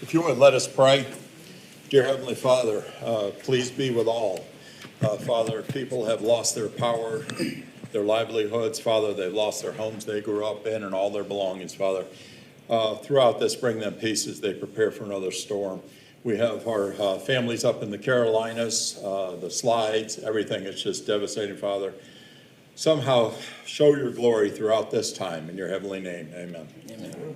If you would, let us pray. Dear Heavenly Father, please be with all. Father, people have lost their power, their livelihoods. Father, they've lost their homes they grew up in and all their belongings, Father. Throughout this, bring them peace as they prepare for another storm. We have our families up in the Carolinas, the slides, everything. It's just devastating, Father. Somehow show your glory throughout this time in your heavenly name. Amen. Amen.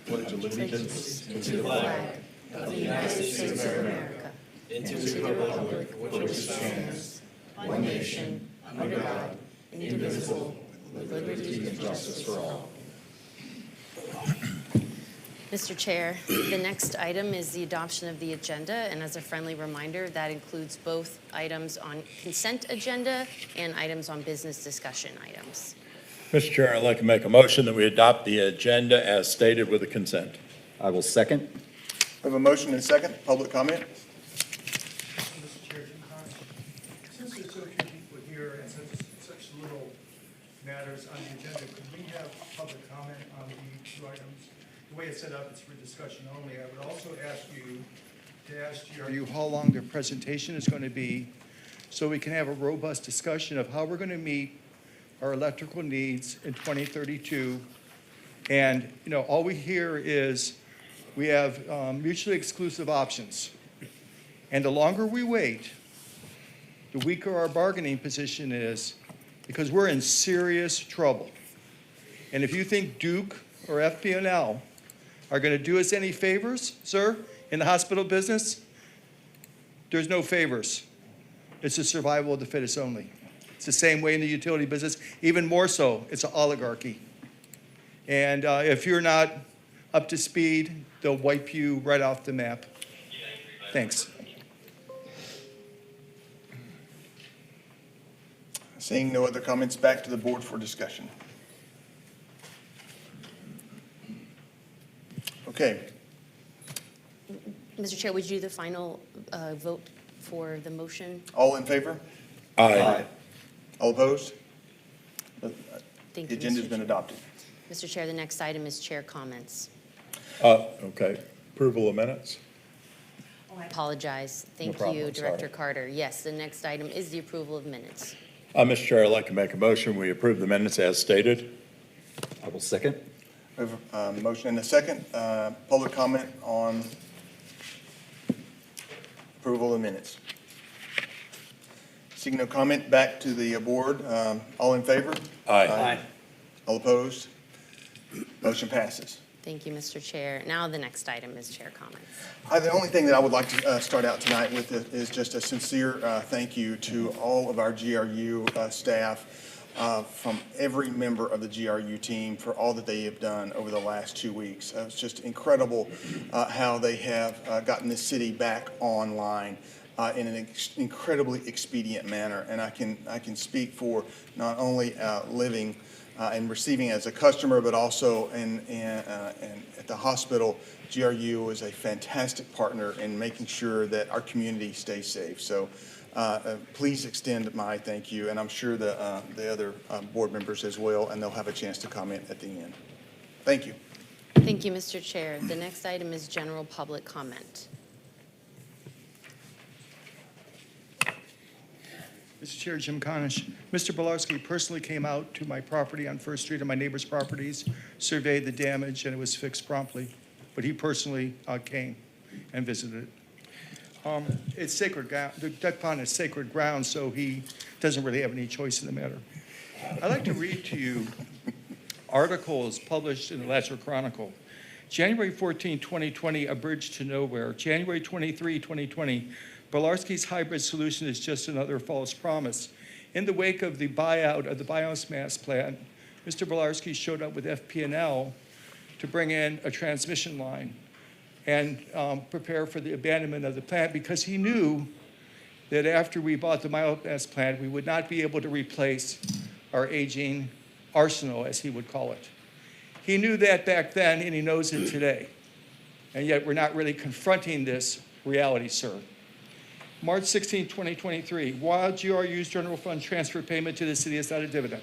Pledge allegiance to the flag of the United States of America and to the republic for which it stands, one nation, under God, indivisible, with liberty and justice for all. Mr. Chair, the next item is the adoption of the agenda, and as a friendly reminder, that includes both items on consent agenda and items on business discussion items. Mr. Chair, I'd like to make a motion that we adopt the agenda as stated with the consent. I will second. We have a motion and a second. Public comment? Mr. Chair, since there's so few people here and since such little matters on the agenda, could we have public comment on the two items? The way it's set up, it's for discussion only. I would also ask you to ask GRU how long their presentation is going to be so we can have a robust discussion of how we're going to meet our electrical needs in 2032. And, all we hear is we have mutually exclusive options. And the longer we wait, the weaker our bargaining position is, because we're in serious trouble. And if you think Duke or FP&L are going to do us any favors, sir, in the hospital business, there's no favors. It's the survival of the fittest only. It's the same way in the utility business, even more so, it's an oligarchy. And if you're not up to speed, they'll wipe you right off the map. Thanks. Seeing no other comments, back to the board for discussion. Okay. Mr. Chair, would you do the final vote for the motion? All in favor? Aye. All opposed? Thank The you, agenda's Mr. been adopted. Mr. Chair, the next item is chair comments. Okay. Approval of minutes? I apologize. Thank problem, you, I'm Director sorry. Carter. Yes, the next item is the approval of minutes. Mr. Chair, I'd like to make a motion. We approve the minutes as stated. I will second. We have a motion and a second. Public comment on approval of minutes. Seeing no comment, back to the board. All in favor? Aye. All opposed? Motion passes. Thank you, Mr. Chair. Now the next item is chair comments. The only thing that I would like to start out tonight with is just a sincere thank you to all of our GRU staff, from every member of the GRU team for all that they have done over the last 2 weeks. It's just incredible how they have gotten this city back online in an incredibly expedient manner. And I can speak for not only living and receiving as a customer, but also at the hospital. GRU is a fantastic partner in making sure that our community stays safe. So please extend my thank you, and I'm sure the other board members as well, and they'll have a chance to comment at the end. Thank you. Thank you, Mr. Chair. The next item is general public comment. Mr. Chair, Jim Conish. Mr. Bilarski personally came out to my property on First Street and my neighbor's properties, surveyed the damage, and it was fixed promptly. But he personally came and visited it. It's sacred ground. The duck pond is sacred ground, so he doesn't really have any choice in the matter. I'd like to read to you articles published in the Ledger Chronicle. January 14, 2020, A Bridge to Nowhere. January 23, 2020, Bilarski's hybrid solution is just another false promise. In the wake of the buyout of the biomass plant, Mr. Bilarski showed up with FP&L to bring in a transmission line and prepare for the abandonment of the plant, because he knew that after we bought the biomass plant, we would not be able to replace our aging arsenal, as he would call it. He knew that back then, and he knows it today. And yet we're not really confronting this reality, sir. March 16, 2023, while GRU's general fund transfer payment to the city is not a dividend.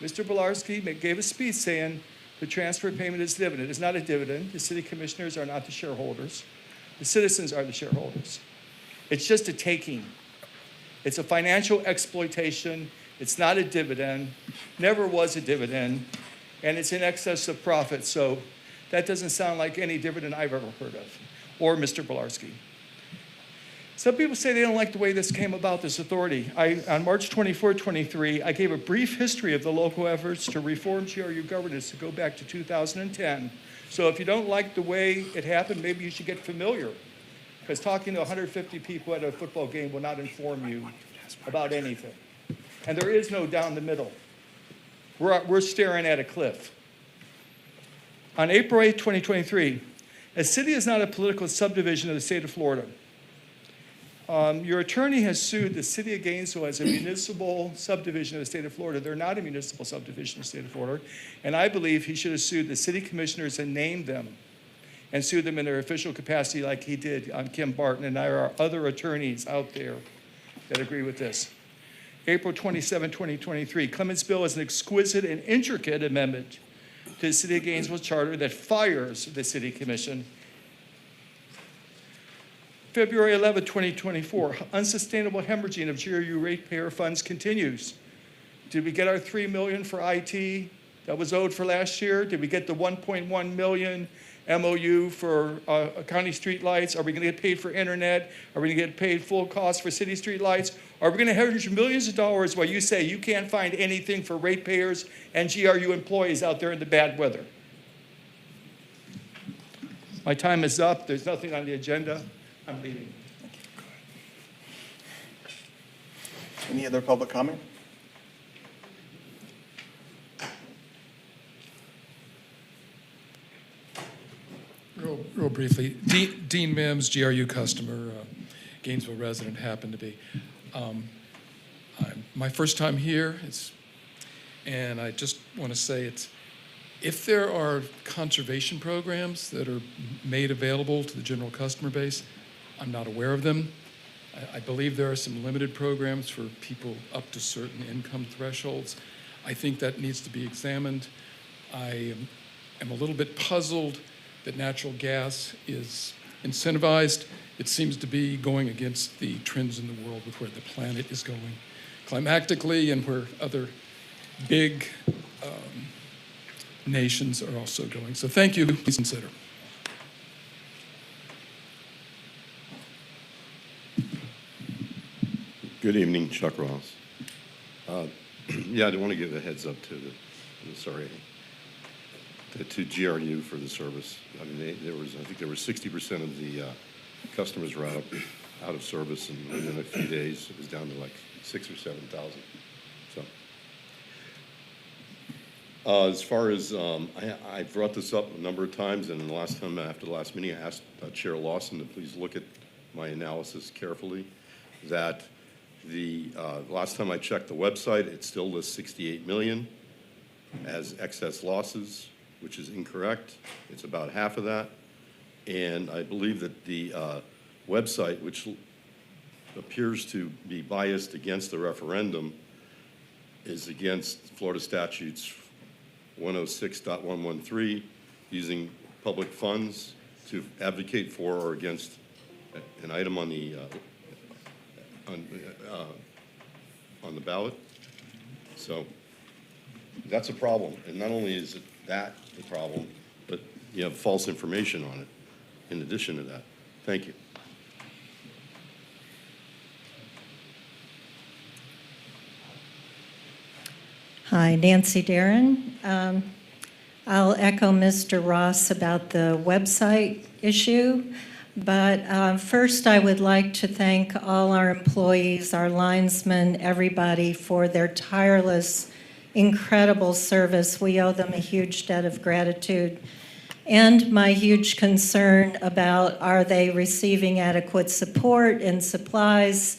Mr. Bilarski gave a speech saying, The transfer payment is dividend. It's not a dividend. The city commissioners are not the shareholders. The citizens are the shareholders. It's just a taking. It's a financial exploitation. It's not a dividend, never was a dividend, and it's in excess of profit. So that doesn't sound like any dividend I've ever heard of, or Mr. Bilarski. Some people say they don't like the way this came about, this authority. On March 24, 23, I gave a brief history of the local efforts to reform GRU governance to go back to 2010. So if you don't like the way it happened, maybe you should get familiar, because talking to 150 people at a football game will not inform you about anything. And there is no down the middle. We're staring at a cliff. On April 8, 2023, a city is not a political subdivision of the state of Florida. Your attorney has sued the city of Gainesville as a municipal subdivision of the state of Florida. They're not a municipal subdivision of the state of Florida. And I believe he should have sued the city commissioners and named them and sued them in their official capacity like he did on Kim Barton. And there are other attorneys out there that agree with this. April 27, 2023, Clements Bill is an exquisite and intricate amendment to the City of Gainesville Charter that fires the City Commission. February 11, 2024, unsustainable hemorrhaging of GRU ratepayer funds continues. Did we get our $3 million for IT that was owed for last year? Did we get the $1.1 million MOU for county street lights? Are we going to get paid for internet? Are we going to get paid full cost for city street lights? Are we going to hemorrhage millions of dollars while you say you can't find anything for ratepayers and GRU employees out there in the bad weather? My time is up. There's nothing on the agenda. I'm leaving. Any other public comment? Real briefly, Dean Mims, GRU customer, Gainesville resident, happened to be. My first time here, and I just want to say if there are conservation programs that are made available to the general customer base, I'm not aware of them. I believe there are some limited programs for people up to certain income thresholds. I think that needs to be examined. I am a little bit puzzled that natural gas is incentivized. It seems to be going against the trends in the world with where the planet is going climatically and where other big nations are also going. So thank you. Please consider. Good evening, Chuck Ross. Yeah, I want to give a heads up to to GRU for the service. I mean, I think there was 60% of the customers were out of service, and within a few days it was down to like 6,000 or 7,000. So, as far as I brought this up a number of times, and the last time after the last meeting, I asked Chair Lawson to please look at my analysis carefully. That the last time I checked the website, it still lists 68 million as excess losses, which is incorrect. It's about half of that. And I believe that the website, which appears to be biased against the referendum, is against Florida statutes 106.113, using public funds to advocate for or against an item on the ballot. So that's a problem. And not only is it that the problem, but you have false information on it in addition to that. Thank you. Hi, Nancy Darren. I'll echo Mr. Ross about the website issue, but first I would like to thank all our employees, our linesmen, everybody for their tireless, incredible service. We owe them a huge debt of gratitude. And my huge concern about are they receiving adequate support and supplies.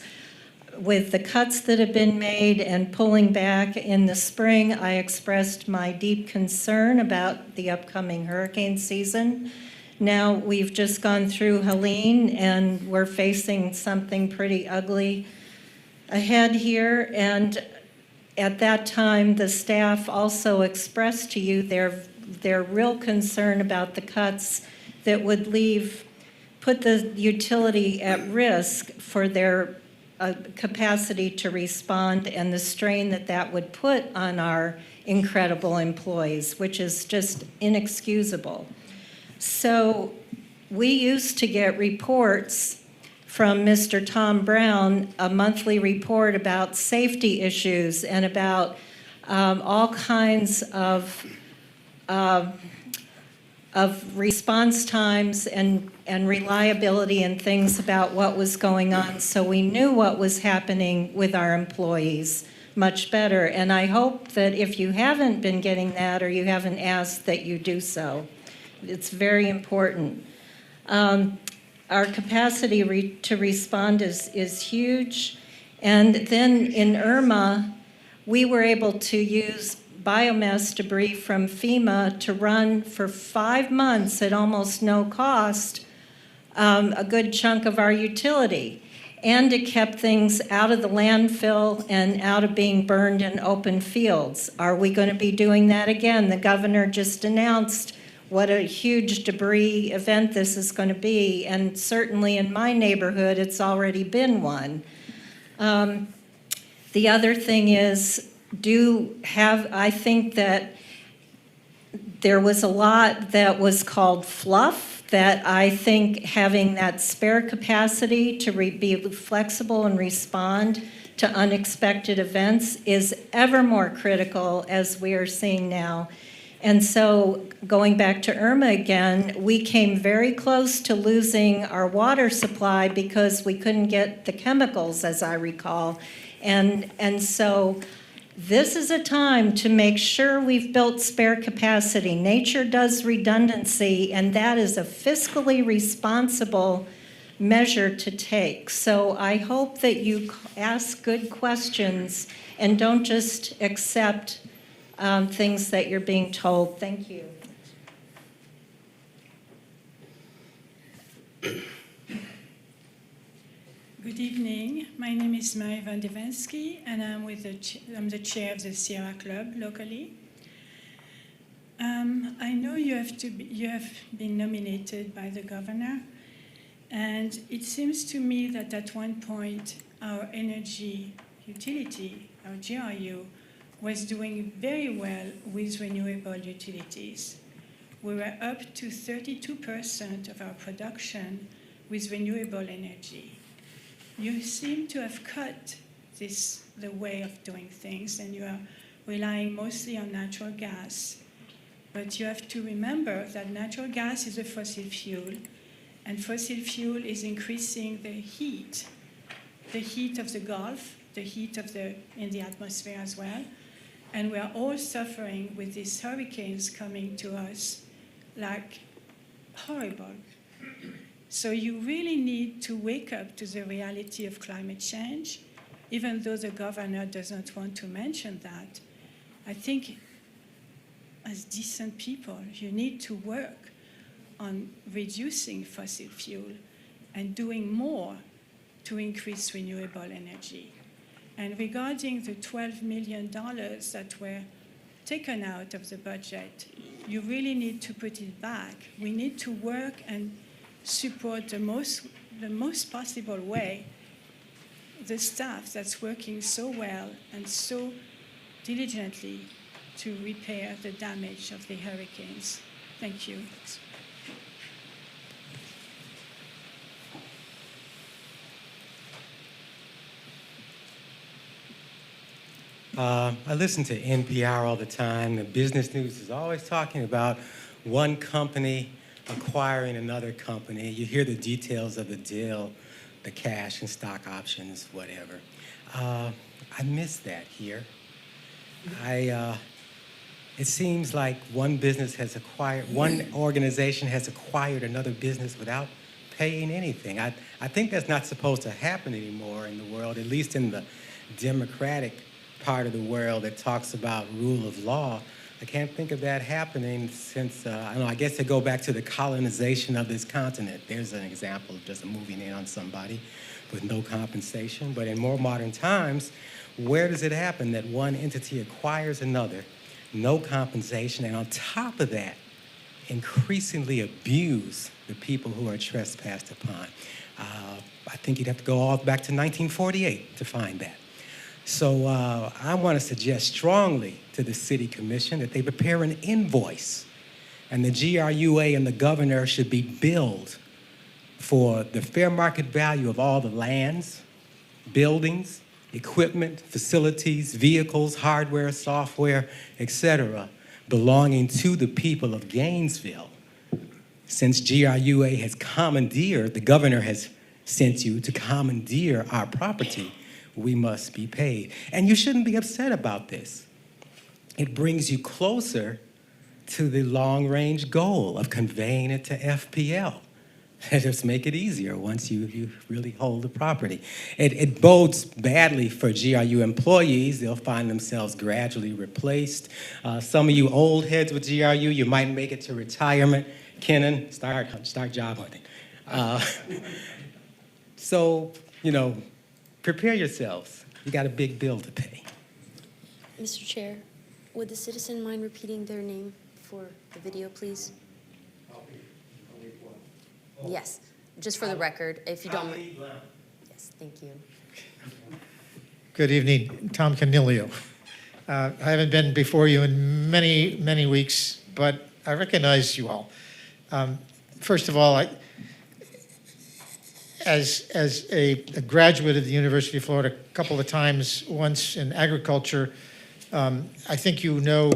With the cuts that have been made and pulling back in the spring, I expressed my deep concern about the upcoming hurricane season. Now we've just gone through Helene and we're facing something pretty ugly ahead here. And at that time, the staff also expressed to you their their real concern about the cuts that would put the utility at risk for their capacity to respond and the strain that that would put on our incredible employees, which is just inexcusable. So we used to get reports from Mr. Tom Brown, a monthly report about safety issues and about all kinds of response times and reliability and things about what was going on. So we knew what was happening with our employees much better. And I hope that if you haven't been getting that or you haven't asked, that you do so. It's very important. Our capacity to respond is huge. And then in Irma, we were able to use biomass debris from FEMA to run for 5 months at almost no cost a good chunk of our utility. And it kept things out of the landfill and out of being burned in open fields. Are we going to be doing that again? The governor just announced what a huge debris event this is going to be, and certainly in my neighborhood, it's already been one. The other thing is, I think that there was a lot that was called fluff, that I think having that spare capacity to be flexible and respond to unexpected events is ever more critical, as we are seeing now. And so going back to Irma again, we came very close to losing our water supply because we couldn't get the chemicals, as I recall. And so this is a time to make sure we've built spare capacity. Nature does redundancy, and that is a fiscally responsible measure to take. So I hope that you ask good questions and don't just accept things that you're being told. Thank you. Good evening. My name is Mary Van Devensky, and I'm the chair of the Sierra Club locally. I know you have been nominated by the governor, and it seems to me that at one point our energy utility, our GRU, was doing very well with renewable utilities. We were up to 32% of our production with renewable energy. You seem to have cut the way of doing things, and you are relying mostly on natural gas. But you have to remember that natural gas is a fossil fuel, and fossil fuel is increasing the heat of the Gulf, the heat in the atmosphere as well. And we are all suffering with these hurricanes coming to us like horrible. So you really need to wake up to the reality of climate change, even though the governor doesn't want to mention that. I think as decent people, you need to work on reducing fossil fuel and doing more to increase renewable energy. And regarding the $12 million that were taken out of the budget, you really need to put it back. We need to work and support the most possible way the staff that's working so well and so diligently to repair the damage of the hurricanes. Thank you. I listen to NPR all the time. The business news is always talking about one company acquiring another company. You hear the details of the deal, the cash and stock options, whatever. I miss that here. It seems like one organization has acquired another business without paying anything. I think that's not supposed to happen anymore in the world, at least in the democratic part of the world that talks about rule of law. I can't think of that happening since, I guess they go back to the colonization of this continent. There's an example of just moving in on somebody with no compensation. But in more modern times, where does it happen that one entity acquires another no compensation, and on top of that, increasingly abuse the people who are trespassed upon. I think you'd have to go all back to 1948 to find that. So I want to suggest strongly to the City Commission that they prepare an invoice, and the GRUA and the governor should be billed for the fair market value of all the lands, buildings, equipment, facilities, vehicles, hardware, software, etc., belonging to the people of Gainesville. Since GRUA has commandeered, the governor has sent you to commandeer our property, we must be paid. And you shouldn't be upset about this. It brings you closer to the long-range goal of conveying it to FPL. Just make it easier once you really hold the property. It bodes badly for GRU employees. They'll find themselves gradually replaced. Some of you old heads with GRU, you might make it to retirement. Kenan, start job hunting. So, prepare yourselves. You got a big bill to pay. Mr. Chair, would the citizen mind repeating their name for the video, please? Yes, just for the record, if you don't mind. Yes, thank you. Good evening, Tom Canilio. I haven't been before you in many, many weeks, but I recognize you all. First of all, as a graduate of the University of Florida a couple of times, once in agriculture, I think you know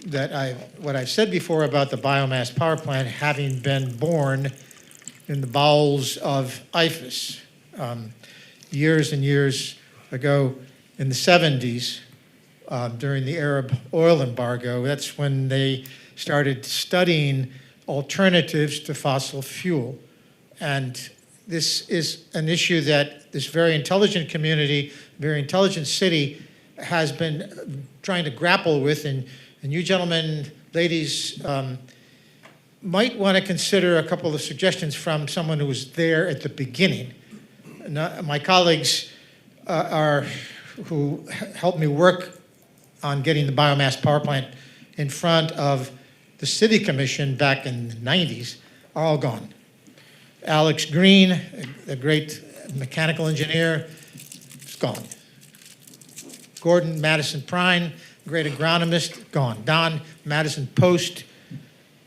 that what I've said before about the biomass power plant having been born in the bowels of IFAS. Years and years ago in the 70s, during the Arab oil embargo, that's when they started studying alternatives to fossil fuel. And this is an issue that this very intelligent community, very intelligent city has been trying to grapple with. And you gentlemen, ladies, might want to consider a couple of suggestions from someone who was there at the beginning. My colleagues who helped me work on getting the biomass power plant in front of the City Commission back in the 90s are all gone. Alex Green, a great mechanical engineer, is gone. Gordon Madison Prine, great agronomist, gone. Don Madison Post,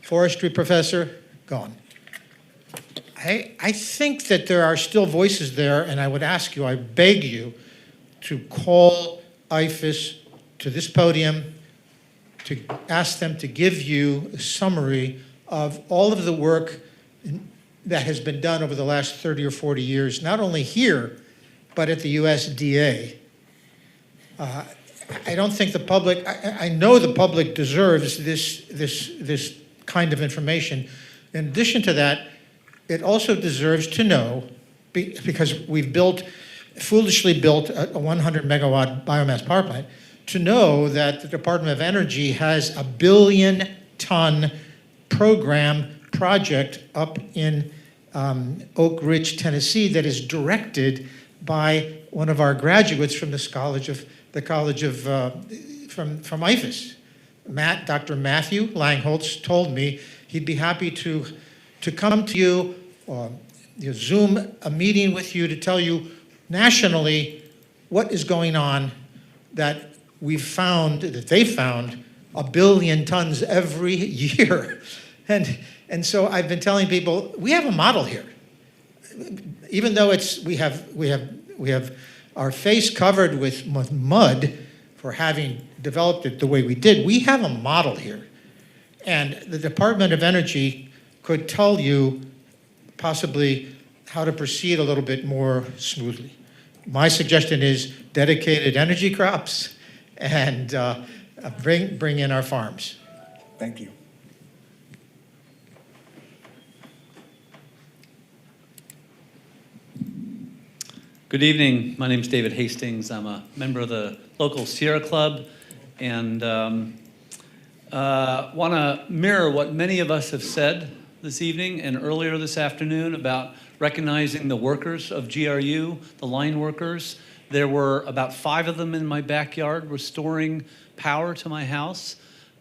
forestry professor, gone. I think that there are still voices there, and I would ask you, I beg you, to call IFAS to this podium, to ask them to give you a summary of all of the work that has been done over the last 30 or 40 years, not only here, but at the USDA. I don't think the public, I know the public deserves this kind of information. In addition to that, it also deserves to know, because we've foolishly built a 100 megawatt biomass power plant, to know that the Department of Energy has a 1 billion ton project up in Oak Ridge, Tennessee, that is directed by one of our graduates from from IFAS. Dr. Matthew Langholtz told me he'd be happy to come to you, Zoom a meeting with you to tell you nationally what is going on, that they found 1 billion tons every year. And so I've been telling people, we have a model here. Even though we have our face covered with mud for having developed it the way we did, we have a model here. And the Department of Energy could tell you possibly how to proceed a little bit more smoothly. My suggestion is dedicated energy crops and bring in our farms. Thank you. Good evening. My name is David Hastings. I'm a member of the local Sierra Club, and want to mirror what many of us have said this evening and earlier this afternoon about recognizing the workers of GRU, the line workers. There were about 5 of them in my backyard restoring power to my house.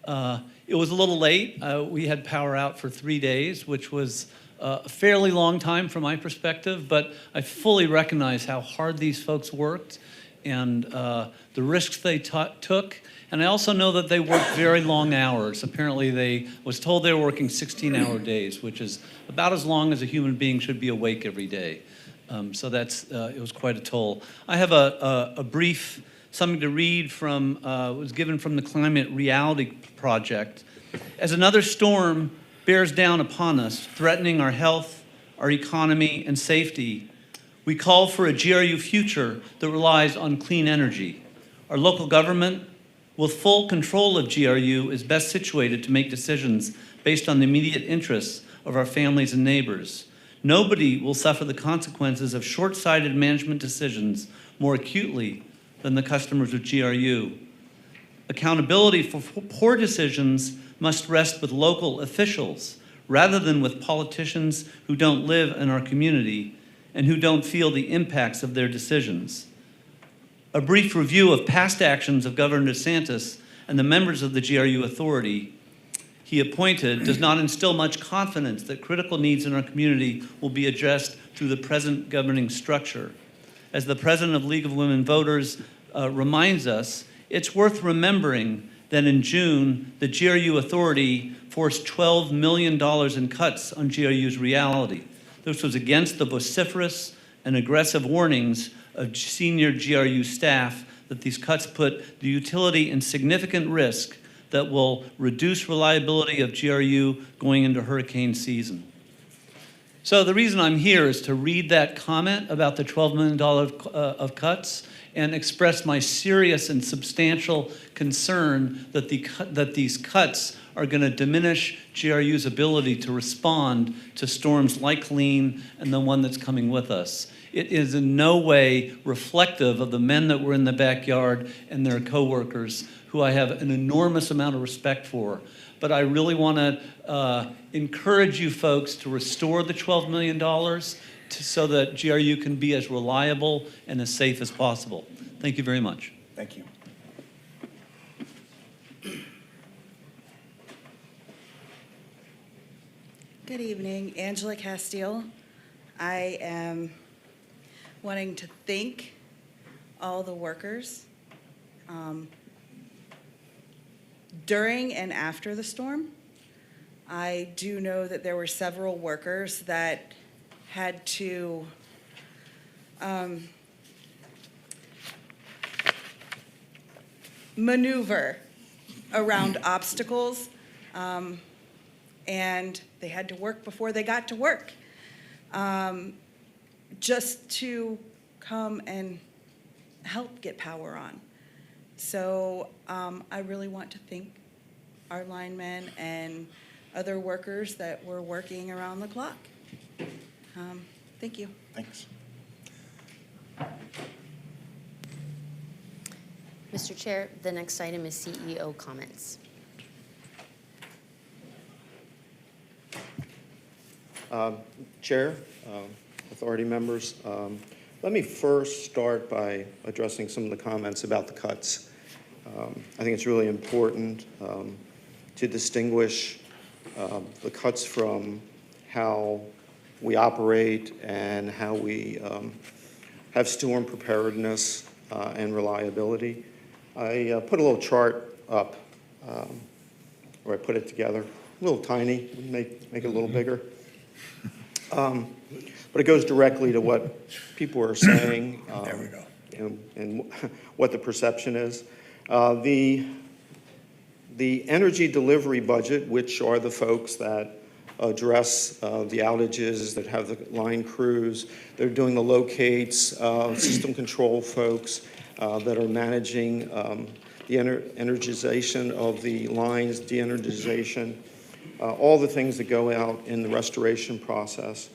It was a little late. We had power out for 3 days, which was a fairly long time from my perspective, but I fully recognize how hard these folks worked and the risks they took. And I also know that they worked very long hours. Apparently, I was told they were working 16-hour days, which is about as long as a human being should be awake every day. So it was quite a toll. I have a brief, something to read from, was given from the Climate Reality Project. As another storm bears down upon us, threatening our health, our economy, and safety, we call for a GRU future that relies on clean energy. Our local government, with full control of GRU, is best situated to make decisions based on the immediate interests of our families and neighbors. Nobody will suffer the consequences of short-sighted management decisions more acutely than the customers of GRU. Accountability for poor decisions must rest with local officials rather than with politicians who don't live in our community and who don't feel the impacts of their decisions. A brief review of past actions of Governor DeSantis and the members of the GRU authority he appointed does not instill much confidence that critical needs in our community will be addressed through the present governing structure. As the president of League of Women Voters reminds us, it's worth remembering that in June, the GRU authority forced $12 million in cuts on GRU's reality. This was against the vociferous and aggressive warnings of senior GRU staff that these cuts put the utility in significant risk that will reduce reliability of GRU going into hurricane season. So the reason I'm here is to read that comment about the $12 million of cuts and express my serious and substantial concern that these cuts are going to diminish GRU's ability to respond to storms like Helene and the one that's coming with us. It is in no way reflective of the men that were in the backyard and their coworkers, who I have an enormous amount of respect for. But I really want to encourage you folks to restore the $12 million so that GRU can be as reliable and as safe as possible. Thank you very much. Thank you. Good evening, Angela Castile. I am wanting to thank all the workers during and after the storm. I do know that there were several workers that had to maneuver around obstacles, and they had to work before they got to work, just to come and help get power on. So I really want to thank our linemen and other workers that were working around the clock. Thank you. Thanks. Mr. Chair, the next item is CEO comments. Chair, authority members, let me first start by addressing some of the comments about the cuts. I think it's really important to distinguish the cuts from how we operate and how we have storm preparedness and reliability. I put a little chart up, or I put it together, a little tiny, make it a little bigger. But it goes directly to what people are saying There we go. and what the perception is. The energy delivery budget, which are the folks that address the outages, that have the line crews, they're doing the locates, system control folks that are managing the energization of the lines, de-energization, all the things that go out in the restoration process.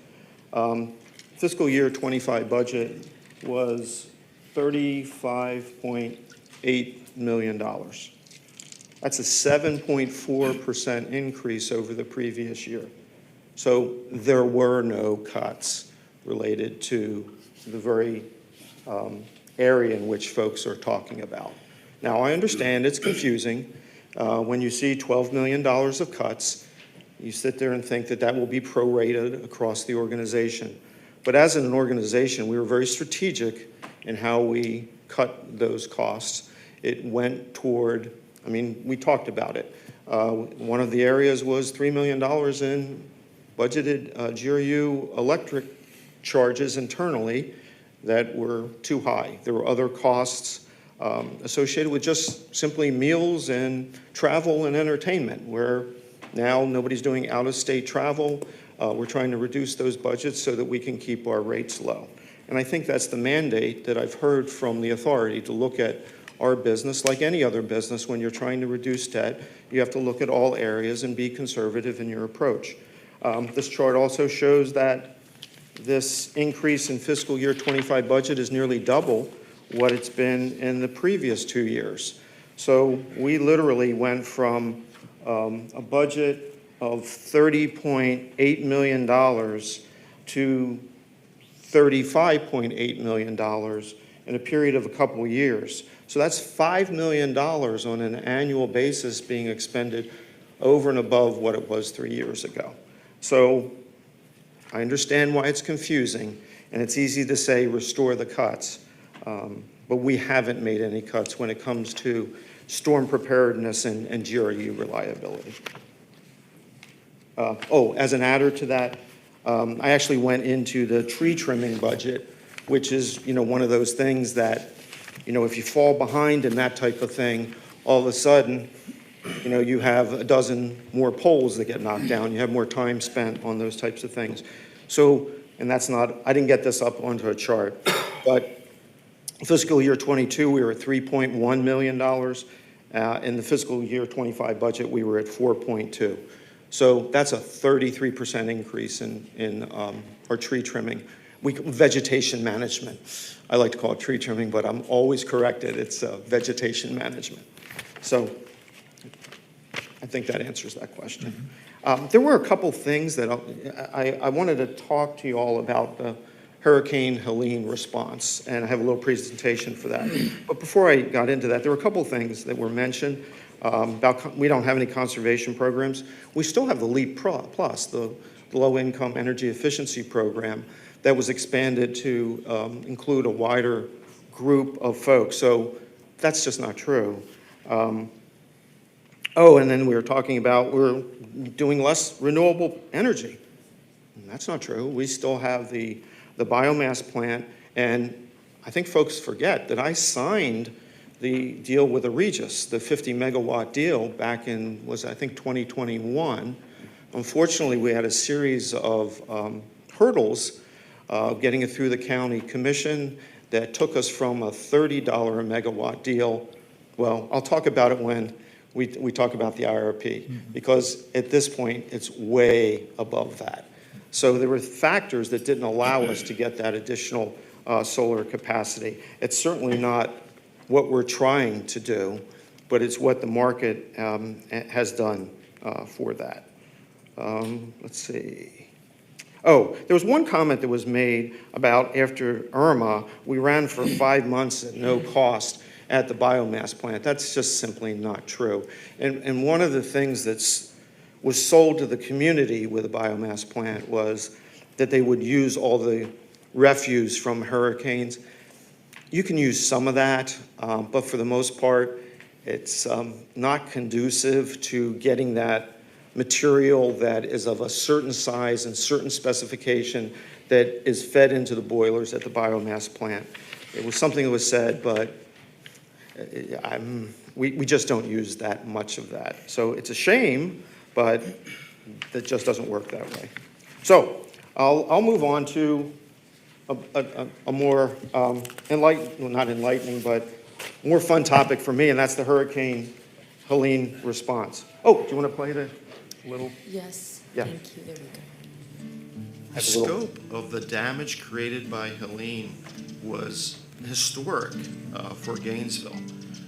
Fiscal year 25 budget was $35.8 million. That's a 7.4% increase over the previous year. So there were no cuts related to the very area in which folks are talking about. Now, I understand it's confusing. When you see $12 million of cuts, you sit there and think that that will be prorated across the organization. But as an organization, we were very strategic in how we cut those costs. It went toward, I mean, we talked about it. One of the areas was $3 million in budgeted GRU electric charges internally that were too high. There were other costs associated with just simply meals and travel and entertainment, where now nobody's doing out-of-state travel. We're trying to reduce those budgets so that we can keep our rates low. And I think that's the mandate that I've heard from the authority, to look at our business like any other business. When you're trying to reduce debt, you have to look at all areas and be conservative in your approach. This chart also shows that this increase in fiscal year 25 budget is nearly double what it's been in the previous 2 years. So we literally went from a budget of $30.8 million to $35.8 million in a period of a couple of years. So that's $5 million on an annual basis being expended over and above what it was 3 years ago. So I understand why it's confusing, and it's easy to say restore the cuts, but we haven't made any cuts when it comes to storm preparedness and GRU reliability. As an adder to that, I actually went into the tree trimming budget, which is, one of those things that, if you fall behind in that type of thing, all of a sudden, you have a dozen more poles that get knocked down. You have more time spent on those types of things. So, and that's not, I didn't get this up onto a chart, but fiscal year 22, we were at $3.1 million. In the fiscal year 25 budget, we were at 4.2. So that's a 33% increase in our tree trimming. Vegetation management. I like to call it tree trimming, but I'm always corrected. It's vegetation management. So I think that answers that question. There were a couple things that I wanted to talk to you all about the Hurricane Helene response, and I have a little presentation for that. But before I got into that, there were a couple things that were mentioned about we don't have any conservation programs. We still have the LEAP Plus, the low-income energy efficiency program, that was expanded to include a wider group of folks. So that's just not true. And then we were talking about we're doing less renewable energy. And that's not true. We still have the biomass plant, and I think folks forget that I signed the deal with the Regis, the 50 megawatt deal, back in, I think 2021. Unfortunately, we had a series of hurdles getting it through the county commission that took us from a $30 a megawatt deal. Well, I'll talk about it when we talk about the IRP, because at this point, it's way above that. So there were factors that didn't allow us to get that additional solar capacity. It's certainly not what we're trying to do, but it's what the market has done for that. Let's see. There was one comment that was made about after Irma, we ran for 5 months at no cost at the biomass plant. That's just simply not true. And one of the things that was sold to the community with the biomass plant was that they would use all the refuse from hurricanes. You can use some of that, but for the most part, it's not conducive to getting that material that is of a certain size and certain specification that is fed into the boilers at the biomass plant. It was something that was said, but we just don't use that much of that. So it's a shame, but that just doesn't work that way. So I'll move on to a more not enlightening, but more fun topic for me, and that's the Hurricane Helene response. Do you want to play the little? Yes, Yeah. thank you, there we go. The scope of the damage created by Helene was historic for Gainesville.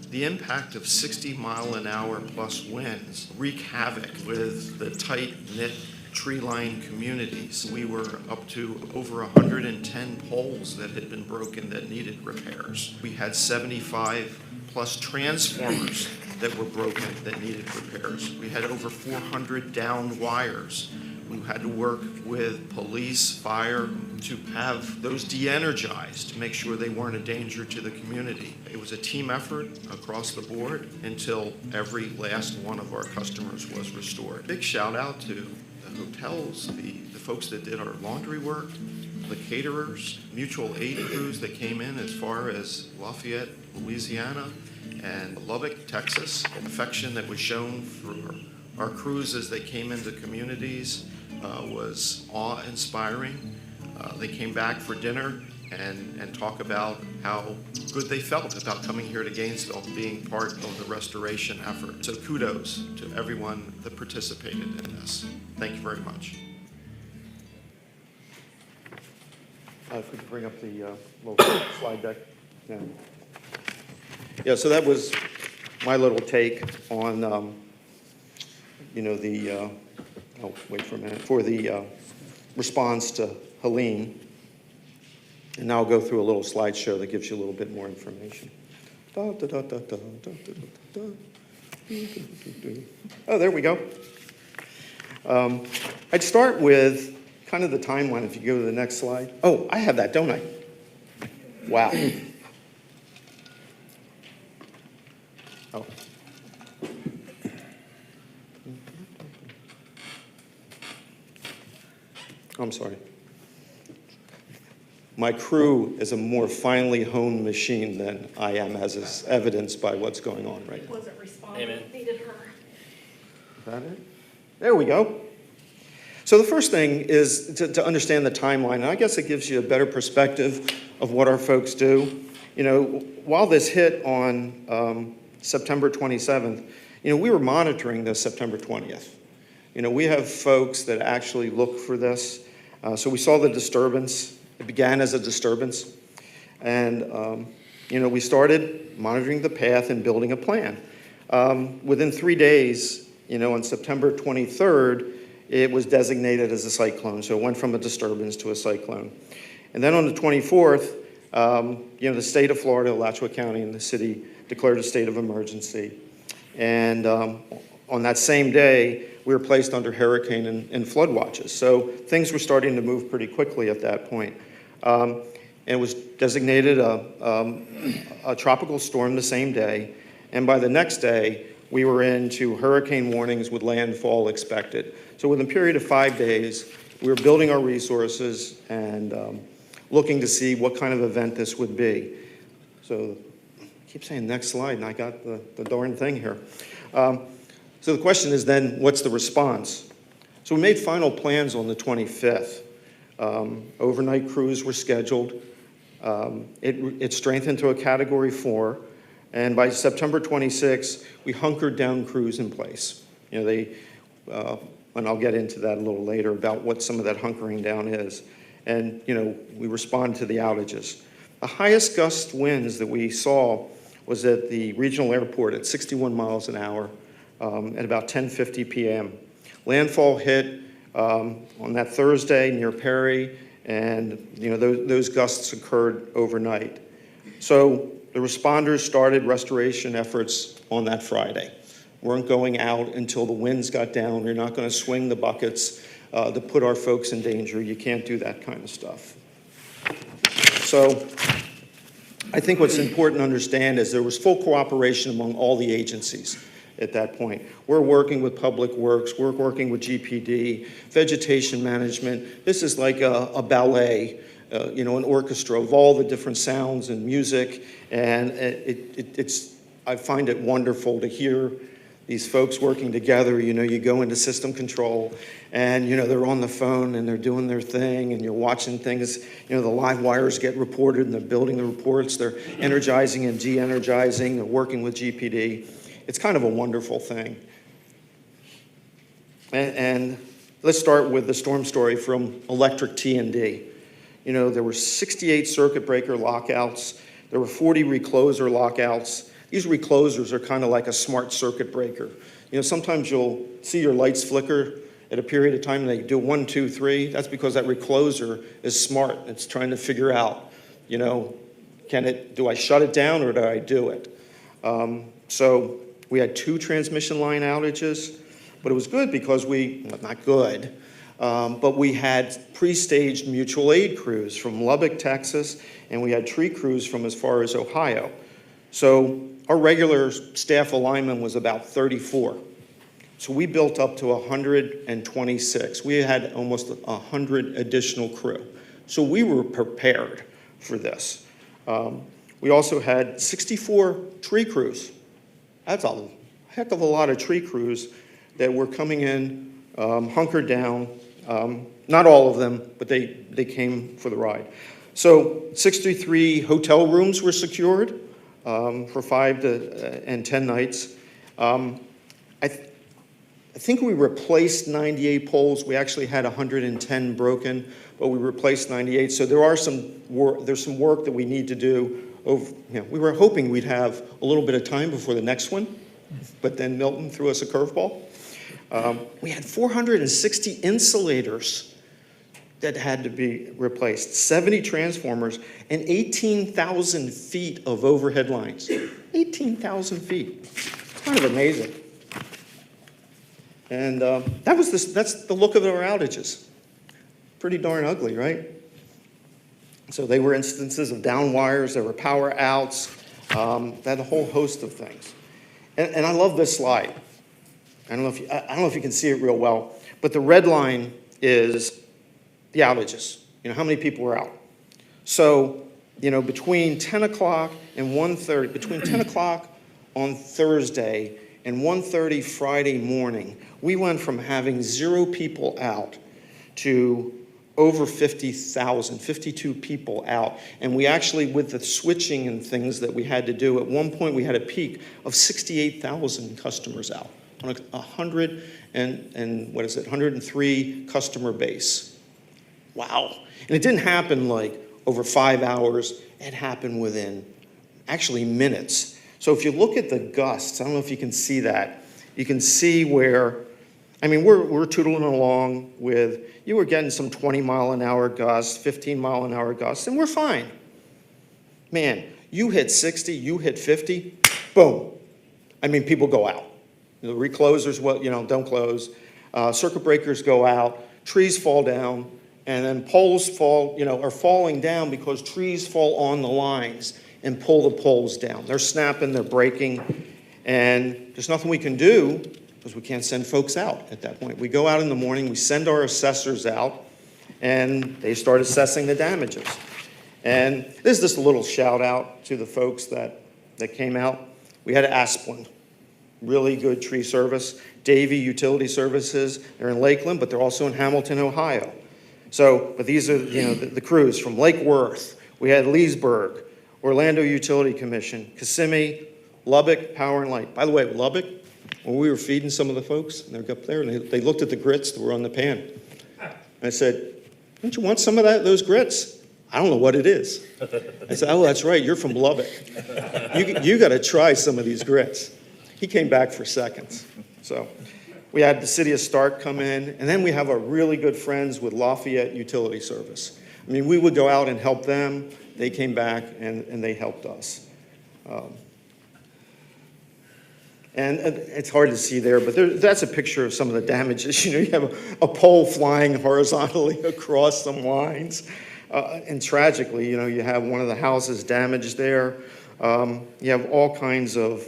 The impact of 60-mile-an-hour plus winds wreak havoc with the tight-knit tree-lined communities. We were up to over 110 poles that had been broken that needed repairs. We had 75 plus transformers that were broken that needed repairs. We had over 400 downed wires. We had to work with police, fire, to have those de-energized to make sure they weren't a danger to the community. It was a team effort across the board until every last one of our customers was restored. Big shout out to the hotels, the folks that did our laundry work, the caterers, mutual aid crews that came in as far as Lafayette, Louisiana, and Lubbock, Texas. The affection that was shown for our crews as they came into communities was awe-inspiring. They came back for dinner and talk about how good they felt about coming here to Gainesville, being part of the restoration effort. So kudos to everyone that participated in this. Thank you very much. If we could bring up the little slide deck. Yeah, so that was my little take on, oh, wait for a minute, for the response to Helene. And now I'll go through a little slideshow that gives you a little bit more information. Oh, there we go. I'd start with kind of the timeline, if you go to the next slide. Oh, I have that, don't I? Wow. Oh. I'm sorry. My crew is a more finely honed machine than I am, as is evidenced by what's going on right now. Wasn't responding, needed her. Is that it? There we go. So the first thing is to understand the timeline, and I guess it gives you a better perspective of what our folks do. You know, while this hit on September 27th, you know, we were monitoring this September 20th. You know, we have folks that actually look for this. So we saw the disturbance. It began as a disturbance. And, you know, we started monitoring the path and building a plan. Within 3 days, you know, on September 23rd, it was designated as a cyclone. So it went from a disturbance to a cyclone. And then on the 24th, you know, the state of Florida, Alachua County, and the city declared a state of emergency. And on that same day, we were placed under hurricane and flood watches. So things were starting to move pretty quickly at that point. And it was designated a tropical storm the same day. And by the next day, we were into hurricane warnings with landfall expected. So within a period of 5 days, we were building our resources and looking to see what kind of event this would be. So I keep saying next slide, and I got the darn thing here. So the question is then, what's the response? So we made final plans on the 25th. Overnight crews were scheduled. It strengthened to a Category 4. And by September 26th, we hunkered down crews in place. You know, and I'll get into that a little later about what some of that hunkering down is. And, you know, we responded to the outages. The highest gust winds that we saw was at the regional airport at 61 miles an hour at about 10:50 p.m. Landfall hit on that Thursday near Perry, and, you know, those gusts occurred overnight. So the responders started restoration efforts on that Friday. Weren't going out until the winds got down. You're not going to swing the buckets to put our folks in danger. You can't do that kind of stuff. So I think what's important to understand is there was full cooperation among all the agencies at that point. We're working with Public Works. We're working with GPD, vegetation management. This is like a ballet, you know, an orchestra of all the different sounds and music. And I find it wonderful to hear these folks working together. You know, you go into system control and, you know, they're on the phone and they're doing their thing and you're watching things. You know, the live wires get reported and they're building the reports. They're energizing and de-energizing. They're working with GPD. It's kind of a wonderful thing. And let's start with the storm story from electric T&D. You know, there were 68 circuit breaker lockouts. There were 40 recloser lockouts. These reclosers are kind of like a smart circuit breaker. You know, sometimes you'll see your lights flicker at a period of time and they do 1, 2, 3. That's because that recloser is smart. It's trying to figure out, you know, do I shut it down or do I do it? So We had 2 transmission line outages, but it was good because well, not good, but we had pre-staged mutual aid crews from Lubbock, Texas, and we had tree crews from as far as Ohio. So our regular staff alignment was about 34. So we built up to 126. We had almost 100 additional crew. So we were prepared for this. We also had 64 tree crews. That's a heck of a lot of tree crews that were coming in, hunkered down. Not all of them, but they came for the ride. So 63 hotel rooms were secured for 5 and 10 nights. I think we replaced 98 poles. We actually had 110 broken, but we replaced 98. So there's some work that we need to do. We were hoping we'd have a little bit of time before the next one, but then Milton threw us a curveball. We had 460 insulators that had to be replaced, 70 transformers, and 18,000 feet of overhead lines. 18,000 feet. It's kind of amazing. And that's the look of our outages. Pretty darn ugly, right? So they were instances of down wires, there were power outs, they had a whole host of things. And I love this slide. I don't know if you can see it real well, but the red line is the outages. How many people were out? So, between 10 o'clock and 1:30, between 10 o'clock on Thursday and 1:30 Friday morning, we went from having 0 people out to over 50,000, 52 people out. And we actually, with the switching and things that we had to do, at one point we had a peak of 68,000 customers out on a 103 customer base. Wow. And it didn't happen like over 5 hours. It happened within actually minutes. So if you look at the gusts, I don't know if you can see that. You can see where, we're tootling along with, you were getting some 20-mile-an-hour gusts, 15-mile-an-hour gusts, and we're fine. Man, you hit 60, you hit 50, boom. People go out. The reclosers, don't close. Circuit breakers go out, trees fall down, and then poles are falling down because trees fall on the lines and pull the poles down. They're snapping, they're breaking, and there's nothing we can do because we can't send folks out at that point. We go out in the morning, we send our assessors out, and they start assessing the damages. And this is just a little shout out to the folks that came out. We had Asplin, really good tree service. Davie Utility Services, they're in Lakeland, but they're also in Hamilton, Ohio. But these are the crews from Lake Worth. We had Leesburg, Orlando Utility Commission, Kissimmee, Lubbock, Power and Light. By the way, Lubbock, when we were feeding some of the folks, and they were up there, and they looked at the grits that were on the pan. And I said, don't you want some of those grits? I don't know what it is. I said, oh, that's right, you're from Lubbock. You got to try some of these grits. He came back for seconds. So we had the city of Stark come in, and then we have our really good friends with Lafayette Utility Service. We would go out and help them. They came back, and they helped us. And it's hard to see there, but that's a picture of some of the damages. You have a pole flying horizontally across some lines. And tragically, you have one of the houses damaged there. You have all kinds of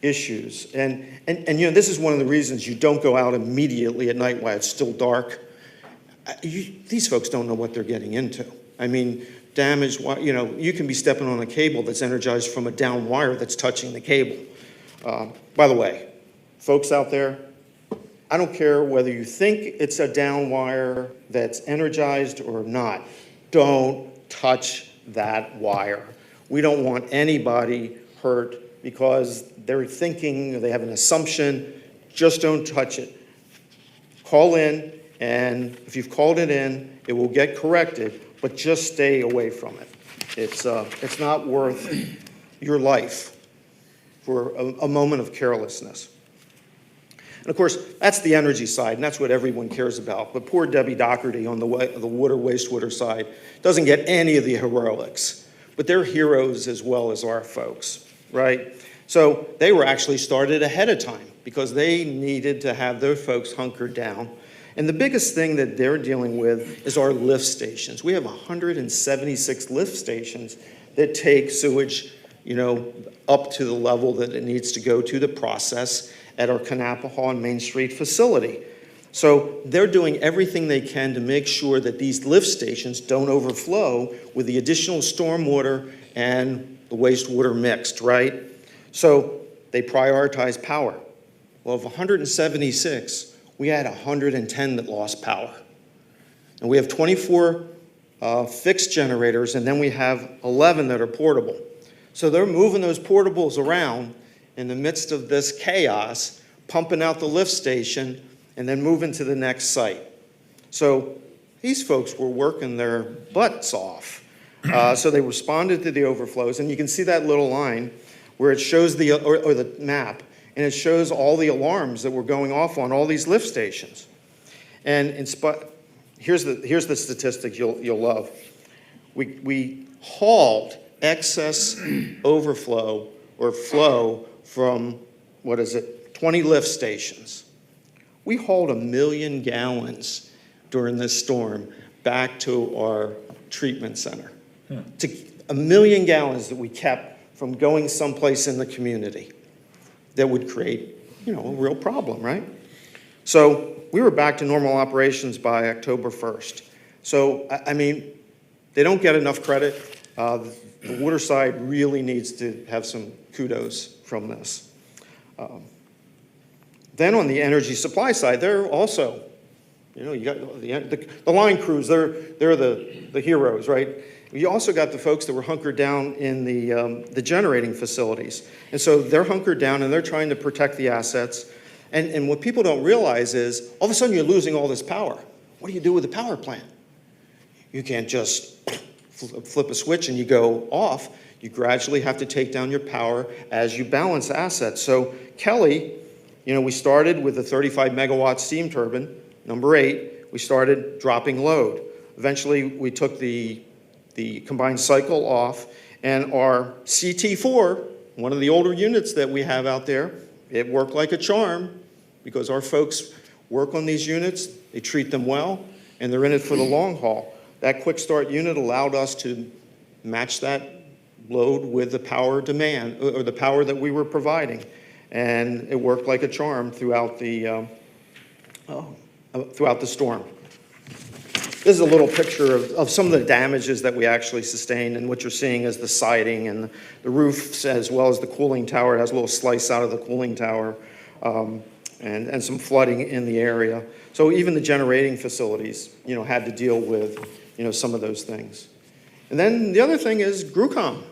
issues. And this is one of the reasons you don't go out immediately at night while it's still dark. These folks don't know what they're getting into. Damage, you can be stepping on a cable that's energized from a down wire that's touching the cable. By the way, folks out there, I don't care whether you think it's a down wire that's energized or not. Don't touch that wire. We don't want anybody hurt because they're thinking, they have an assumption. Just don't touch it. Call in, and if you've called it in, it will get corrected, but just stay away from it. It's not worth your life for a moment of carelessness. And of course, that's the energy side, and that's what everyone cares about. But poor Debbie Doherty on the water wastewater side doesn't get any of the heroics. But they're heroes as well as our folks, right? So they were actually started ahead of time because they needed to have their folks hunkered down. And the biggest thing that they're dealing with is our lift stations. We have 176 lift stations that take sewage, up to the level that it needs to go to process at our Kanapaha and Main Street facility. So they're doing everything they can to make sure that these lift stations don't overflow with the additional stormwater and the wastewater mixed, right? So they prioritize power. Well, of 176, we had 110 that lost power. And we have 24 fixed generators, and then we have 11 that are portable. So they're moving those portables around in the midst of this chaos, pumping out the lift station, and then moving to the next site. So these folks were working their butts off. So they responded to the overflows, and you can see that little line where it shows or the map, and it shows all the alarms that were going off on all these lift stations. And here's the statistic you'll love. We hauled excess overflow or flow from, 20 lift stations. We hauled 1 million gallons during this storm back to our treatment center. To 1 million gallons that we kept from going someplace in the community that would create, a real problem, right? So we were back to normal operations by October 1st. So, they don't get enough credit. The water side really needs to have some kudos from this. Then on the energy supply side, they're also, you got the line crews, they're the heroes, right? You also got the folks that were hunkered down in the generating facilities. And so they're hunkered down and they're trying to protect the assets. And what people don't realize is all of a sudden you're losing all this power. What do you do with the power plant? You can't just flip a switch and you go off. You gradually have to take down your power as you balance assets. So Kelly, we started with a 35 megawatt steam turbine. Number 8, we started dropping load. Eventually, we took the combined cycle off, and our CT4, one of the older units that we have out there, it worked like a charm because our folks work on these units, they treat them well, and they're in it for the long haul. That quick start unit allowed us to match that load with the power demand, or the power that we were providing. And it worked like a charm throughout the storm. This is a little picture of some of the damages that we actually sustained, and what you're seeing is the siding and the roof, as well as the cooling tower. It has a little slice out of the cooling tower, and some flooding in the area. So even the generating facilities, had to deal with, some of those things. And then the other thing is GRUCOM.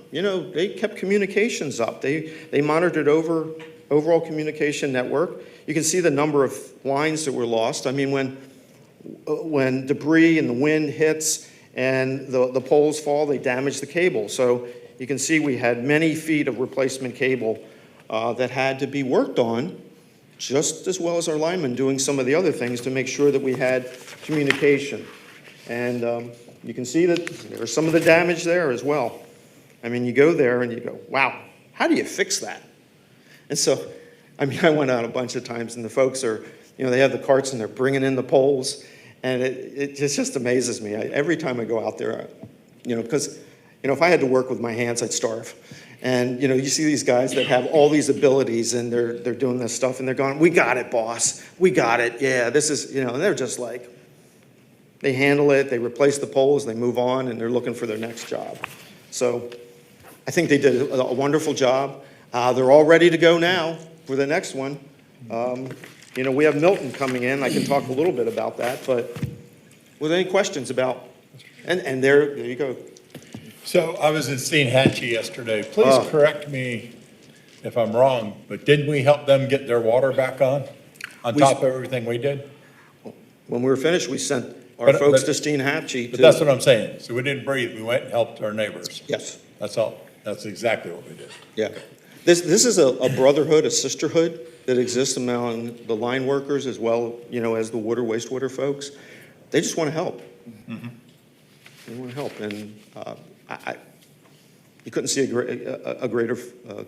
They kept communications up. They monitored overall communication network. You can see the number of lines that were lost. When debris and the wind hits and the poles fall, they damage the cable. So you can see we had many feet of replacement cable that had to be worked on, just as well as our linemen doing some of the other things to make sure that we had communication. And you can see that there's some of the damage there as well. You go there and you go, wow, how do you fix that? And so, I went out a bunch of times, and the folks are, they have the carts and they're bringing in the poles, and it just amazes me. Every time I go out there, because, if I had to work with my hands, I'd starve. And, you see these guys that have all these abilities, and they're doing this stuff, and they're going, we got it, boss. We got it. Yeah, this is, and they're just like, they handle it, they replace the poles, they move on, and they're looking for their next job. So I think they did a wonderful job. They're all ready to go now for the next one. We have Milton coming in. I can talk a little bit about that, but with any questions about, and there you go. So I was in Steinhatchee yesterday. Please correct me if I'm wrong, but didn't we help them get their water back on top of everything we did? When we were finished, we sent our folks to Steinhatchee. But that's what I'm saying. So we didn't breathe. We went and helped our neighbors. Yes. That's all. That's exactly what we did. Yeah. This is a brotherhood, a sisterhood that exists among the line workers as well, as the wastewater folks. They just want to help. Mm-hmm. They want to help. And you couldn't see a greater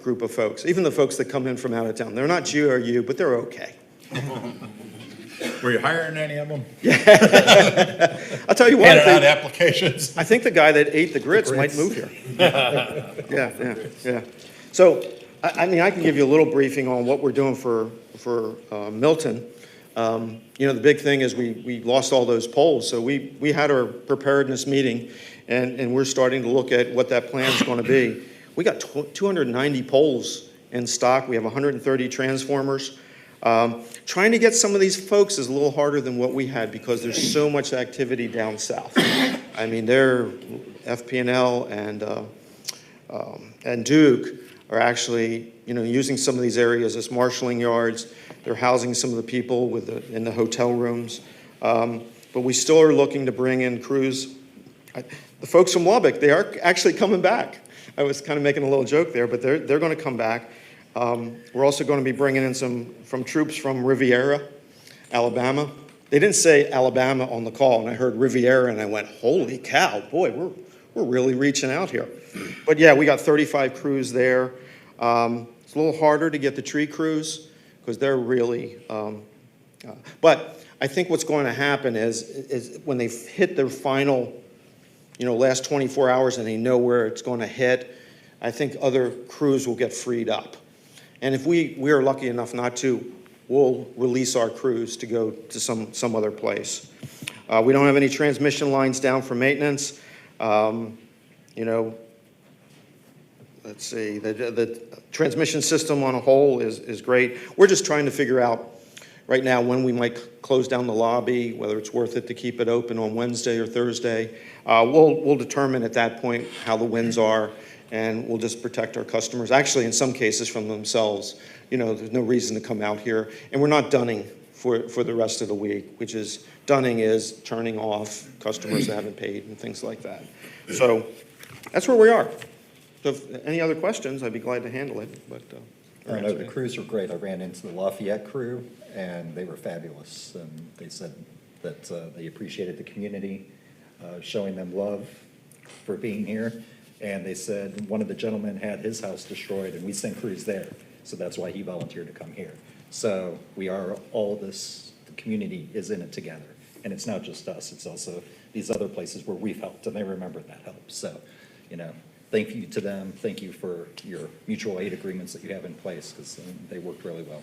group of folks, even the folks that come in from out of town. They're not GRU, but they're okay. Were you hiring any of them? I'll tell you what. Handing out applications? I think the guy that ate the grits might move here. Yeah. So, I mean, I can give you a little briefing on what we're doing for Milton. The big thing is we lost all those poles, so we had our preparedness meeting, and we're starting to look at what that plan is going to be. We got 290 poles in stock. We have 130 transformers. Trying to get some of these folks is a little harder than what we had because there's so much activity down south. I mean, they're FP&L and Duke are actually, using some of these areas as marshalling yards. They're housing some of the people in the hotel rooms. But we still are looking to bring in crews. The folks from Lubbock, they are actually coming back. I was kind of making a little joke there, but they're going to come back. We're also going to be bringing in some troops from Riviera, Alabama. They didn't say Alabama on the call, and I heard Riviera, and I went, holy cow, boy, we're really reaching out here. But yeah, we got 35 crews there. It's a little harder to get the tree crews because they're really, but I think what's going to happen is when they hit their final, last 24 hours and they know where it's going to hit, I think other crews will get freed up. And if we are lucky enough not to, we'll release our crews to go to some other place. We don't have any transmission lines down for maintenance. Let's see, the transmission system on a whole is great. We're just trying to figure out right now when we might close down the lobby, whether it's worth it to keep it open on Wednesday or Thursday. We'll determine at that point how the winds are, and we'll just protect our customers. Actually, in some cases from themselves. There's no reason to come out here. And we're not dunning for the rest of the week, which is, dunning is turning off customers that haven't paid and things like that. So that's where we are. So if any other questions, I'd be glad to handle it. But I know the crews were great. I ran into the Lafayette crew, and they were fabulous. And they said that they appreciated the community, showing them love for being here. And they said one of the gentlemen had his house destroyed, and we sent crews there. So that's why he volunteered to come here. So we are all this, the community is in it together. And it's not just us, it's also these other places where we've helped, and they remember that help. So, thank you to them. Thank you for your mutual aid agreements that you have in place, because they worked really well.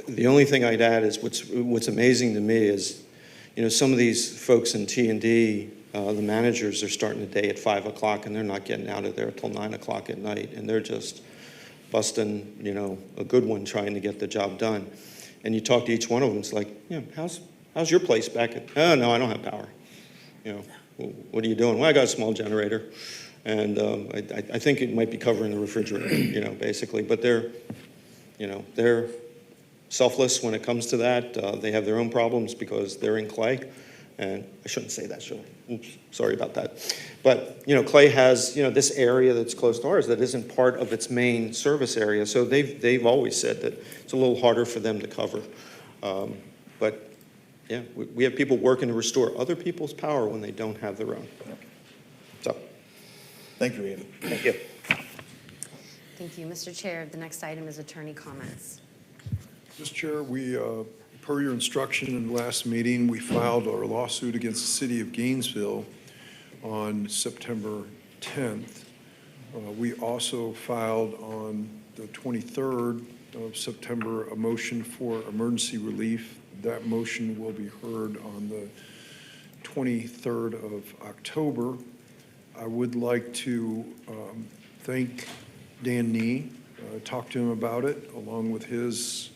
The only thing I'd add is what's amazing to me is, some of these folks in T&D, the managers are starting the day at 5 o'clock, and they're not getting out of there till 9 o'clock at night, and they're just busting, a good one trying to get the job done. And you talk to each one of them, it's like, how's your place back at? Oh, no, I don't have power. What are you doing? Well, I got a small generator, and I think it might be covering the refrigerator, basically. But they're selfless when it comes to that. They have their own problems because they're in Clay, and I shouldn't say that, should I? Oops, sorry about that. But Clay has this area that's close to ours that isn't part of its main service area. So they've always said that it's a little harder for them to cover. But yeah, we have people working to restore other people's power when they don't have their own. So, Thank you, Ian. thank you. Thank you. Mr. Chair, the next item is attorney comments. Mr. Chair, we, per your instruction in the last meeting, we filed our lawsuit against the city of Gainesville on September 10th. We also filed on the 23rd of September a motion for emergency relief. That motion will be heard on the 23rd of October. I would like to thank Dan Nee, talk to him about it, along with his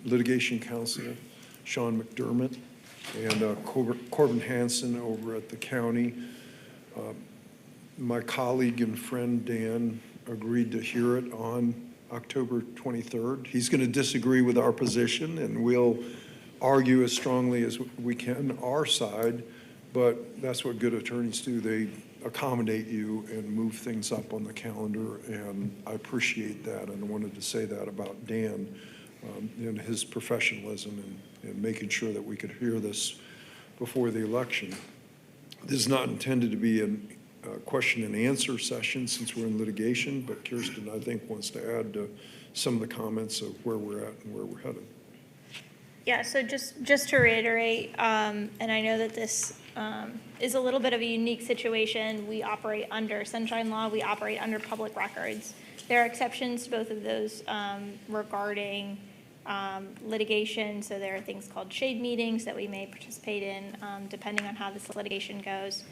litigation counsel, Sean McDermott, and Corbin Hansen over at the county. My colleague and friend Dan agreed to hear it on October 23rd. He's going to disagree with our position, and we'll argue as strongly as we can our side, but that's what good attorneys do. They accommodate you and move things up on the calendar, and I appreciate that, and I wanted to say that about Dan and his professionalism and making sure that we could hear this before the election. This is not intended to be an question and answer session since we're in litigation, but Kirsten, I think, wants to add some of the comments of where we're at and where we're headed. Yeah, so just to reiterate, and I know that this is a little bit of a unique situation. We operate under Sunshine Law. We operate under public records. There are exceptions to both of those regarding litigation. So there are things called shade meetings that we may participate in depending on how this litigation goes.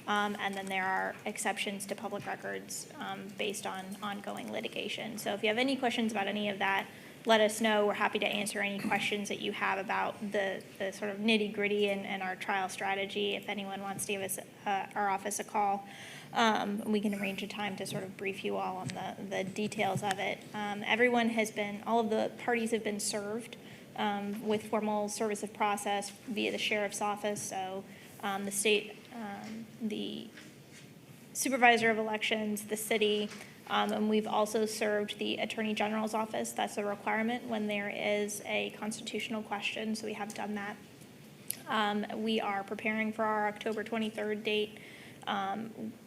And then there are exceptions to public records based on ongoing litigation. So if you have any questions about any of that, let us know. We're happy to answer any questions that you have about the sort of nitty gritty and our trial strategy. If anyone wants to give us our office a call, we can arrange a time to sort of brief you all on the details of it. All of the parties have been served with formal service of process via the sheriff's office. So the state, the supervisor of elections, the city, and we've also served the Attorney General's office. That's a requirement when there is a constitutional question, so we have done that. We are preparing for our October 23rd date,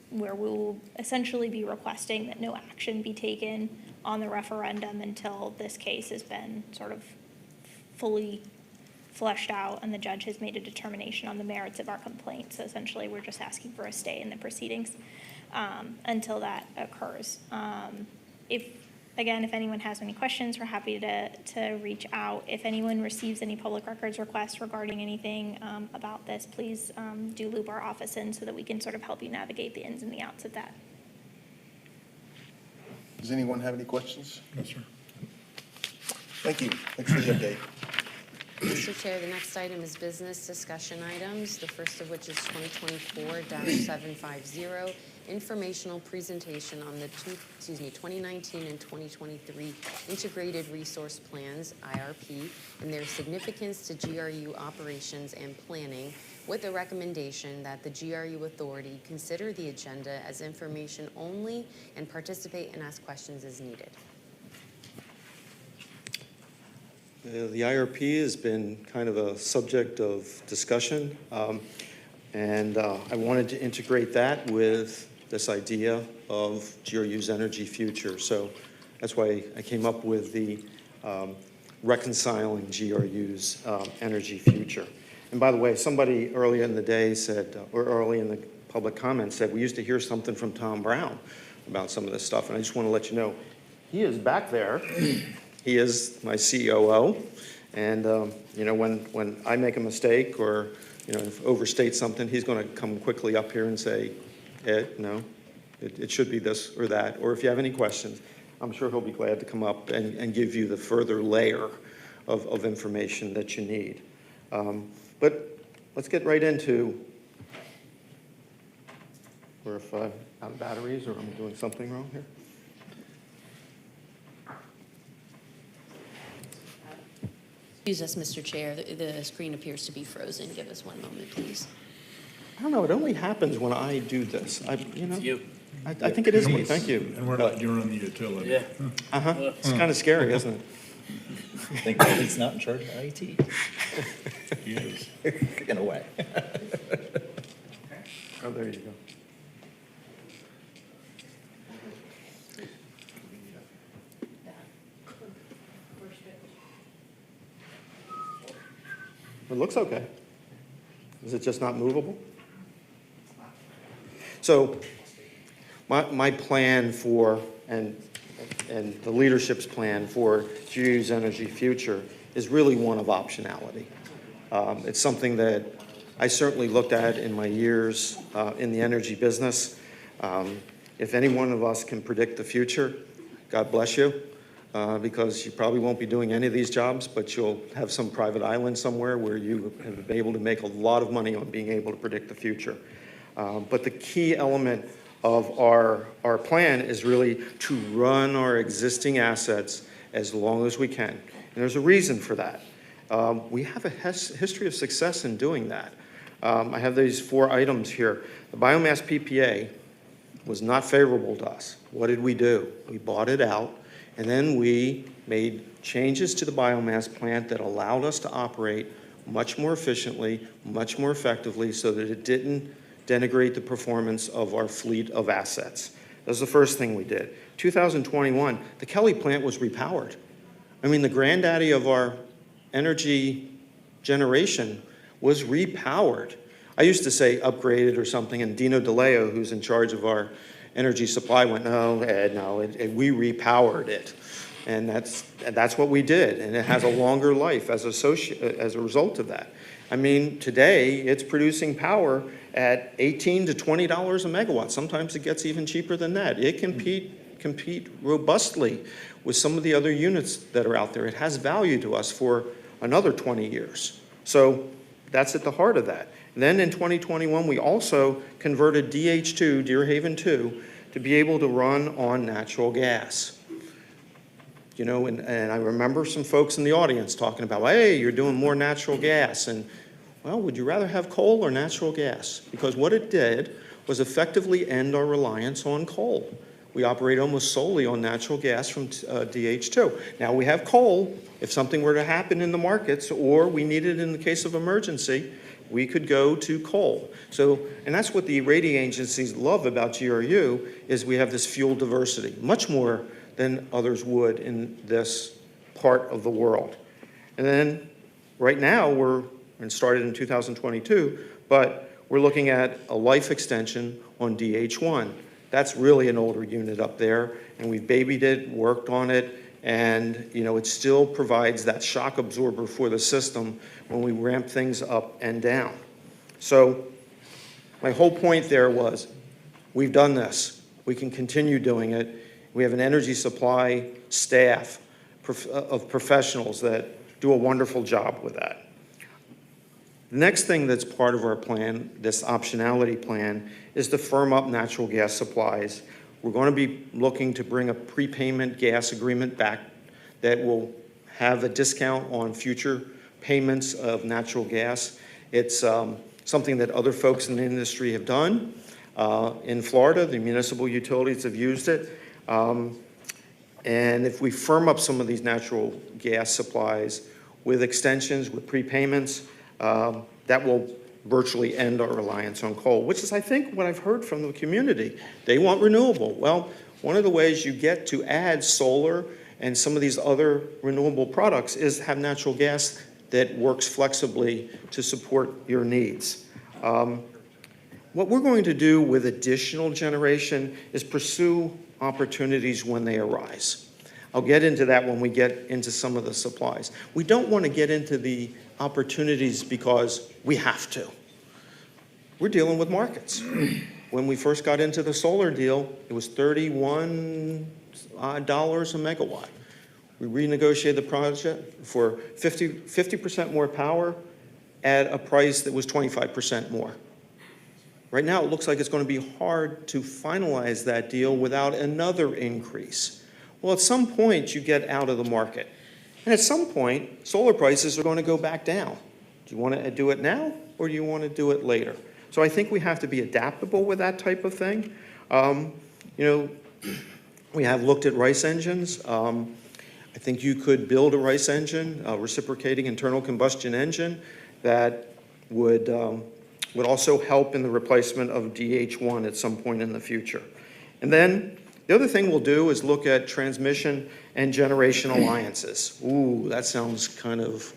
where we will essentially be requesting that no action be taken on the referendum until this case has been sort of fully fleshed out and the judge has made a determination on the merits of our complaint. So essentially, we're just asking for a stay in the proceedings until that occurs. If anyone has any questions, we're happy to reach out. If anyone receives any public records requests regarding anything about this, please do loop our office in so that we can sort of help you navigate the ins and the outs of that. Does anyone have any questions? Yes, sir. Thank you. Thanks for the update. Mr. Chair, the next item is business discussion items, the first of which is 2024-750, informational presentation on the 2019 and 2023 Integrated Resource Plans, IRP, and their significance to GRU operations and planning, with a recommendation that the GRU authority consider the agenda as information only and participate and ask questions as needed. The IRP has been kind of a subject of discussion, and I wanted to integrate that with this idea of GRU's energy future. So that's why I came up with the reconciling GRU's energy future. And by the way, somebody earlier in the day said, or early in the public comments said, we used to hear something from Tom Brown about some of this stuff, and I just want to let you know, he is back there. He is my COO, and when I make a mistake or overstate something, he's going to come quickly up here and say, Ed, no, it should be this or that. Or if you have any questions, I'm sure he'll be glad to come up and give you the further layer of information that you need. But let's get right into, or if I'm out of batteries or I'm doing something wrong here. Excuse us, Mr. Chair. The screen appears to be frozen. Give us 1 moment, please. I don't know. It only happens when I do this. I think it is me. Thank you. And we're not doing the utility. Yeah. It's kind of scary, isn't it? I think that he's not in charge of IT. He is. In a way. Oh, there you go. It looks okay. Is it just not movable? So my plan for, and the leadership's plan for GRU's energy future is really one of optionality. It's something that I certainly looked at in my years in the energy business. If any one of us can predict the future, God bless you. Because you probably won't be doing any of these jobs, but you'll have some private island somewhere where you have been able to make a lot of money on being able to predict the future. But the key element of our plan is really to run our existing assets as long as we can. And there's a reason for that. We have a history of success in doing that. I have these 4 items here. The biomass PPA was not favorable to us. What did we do? We bought it out. And then we made changes to the biomass plant that allowed us to operate much more efficiently, much more effectively, so that it didn't denigrate the performance of our fleet of assets. That was the first thing we did. 2021, the Kelly plant was repowered. I mean, the granddaddy of our energy generation was repowered. I used to say upgraded or something, and Dino DeLeo, who's in charge of our energy supply, went, no, Ed, no, we repowered it. And that's what we did, and it has a longer life as a result of that. I mean, today, it's producing power at $18 to $20 a megawatt. Sometimes it gets even cheaper than that. It can compete robustly with some of the other units that are out there. It has value to us for another 20 years. So that's at the heart of that. And then in 2021, we also converted DH2, Deer Haven 2, to be able to run on natural gas. You know, and I remember some folks in the audience talking about, hey, you're doing more natural gas. And, well, would you rather have coal or natural gas? Because what it did was effectively end our reliance on coal. We operate almost solely on natural gas from DH2. Now, we have coal. If something were to happen in the markets, or we need it in the case of emergency, we could go to coal. So, and that's what the rating agencies love about GRU, is we have this fuel diversity, much more than others would in this part of the world. And then right now and started in 2022, but we're looking at a life extension on DH1. That's really an older unit up there, and we've babied it, worked on it, and you know, it still provides that shock absorber for the system when we ramp things up and down. So my whole point there was, we've done this. We can continue doing it. We have an energy supply staff of professionals that do a wonderful job with that. The next thing that's part of our plan, this optionality plan, is to firm up natural gas supplies. We're going to be looking to bring a prepayment gas agreement back that will have a discount on future payments of natural gas. It's something that other folks in the industry have done. In Florida, the municipal utilities have used it. And if we firm up some of these natural gas supplies with extensions, with prepayments, that will virtually end our reliance on coal, which is, I think, what I've heard from the community. They want renewable. Well, one of the ways you get to add solar and some of these other renewable products is have natural gas that works flexibly to support your needs. What we're going to do with additional generation is pursue opportunities when they arise. I'll get into that when we get into some of the supplies. We don't want to get into the opportunities because we have to. We're dealing with markets. When we first got into the solar deal, it was $31 a megawatt. We renegotiated the project for 50% more power at a price that was 25% more. Right now, it looks like it's going to be hard to finalize that deal without another increase. Well, at some point, you get out of the market. And at some point, solar prices are going to go back down. Do you want to do it now, or do you want to do it later? So I think we have to be adaptable with that type of thing. You know, we have looked at RICE engines. I think you could build a RICE engine, a reciprocating internal combustion engine, that would also help in the replacement of DH1 at some point in the future. And then the other thing we'll do is look at transmission and generation alliances. Ooh, that sounds kind of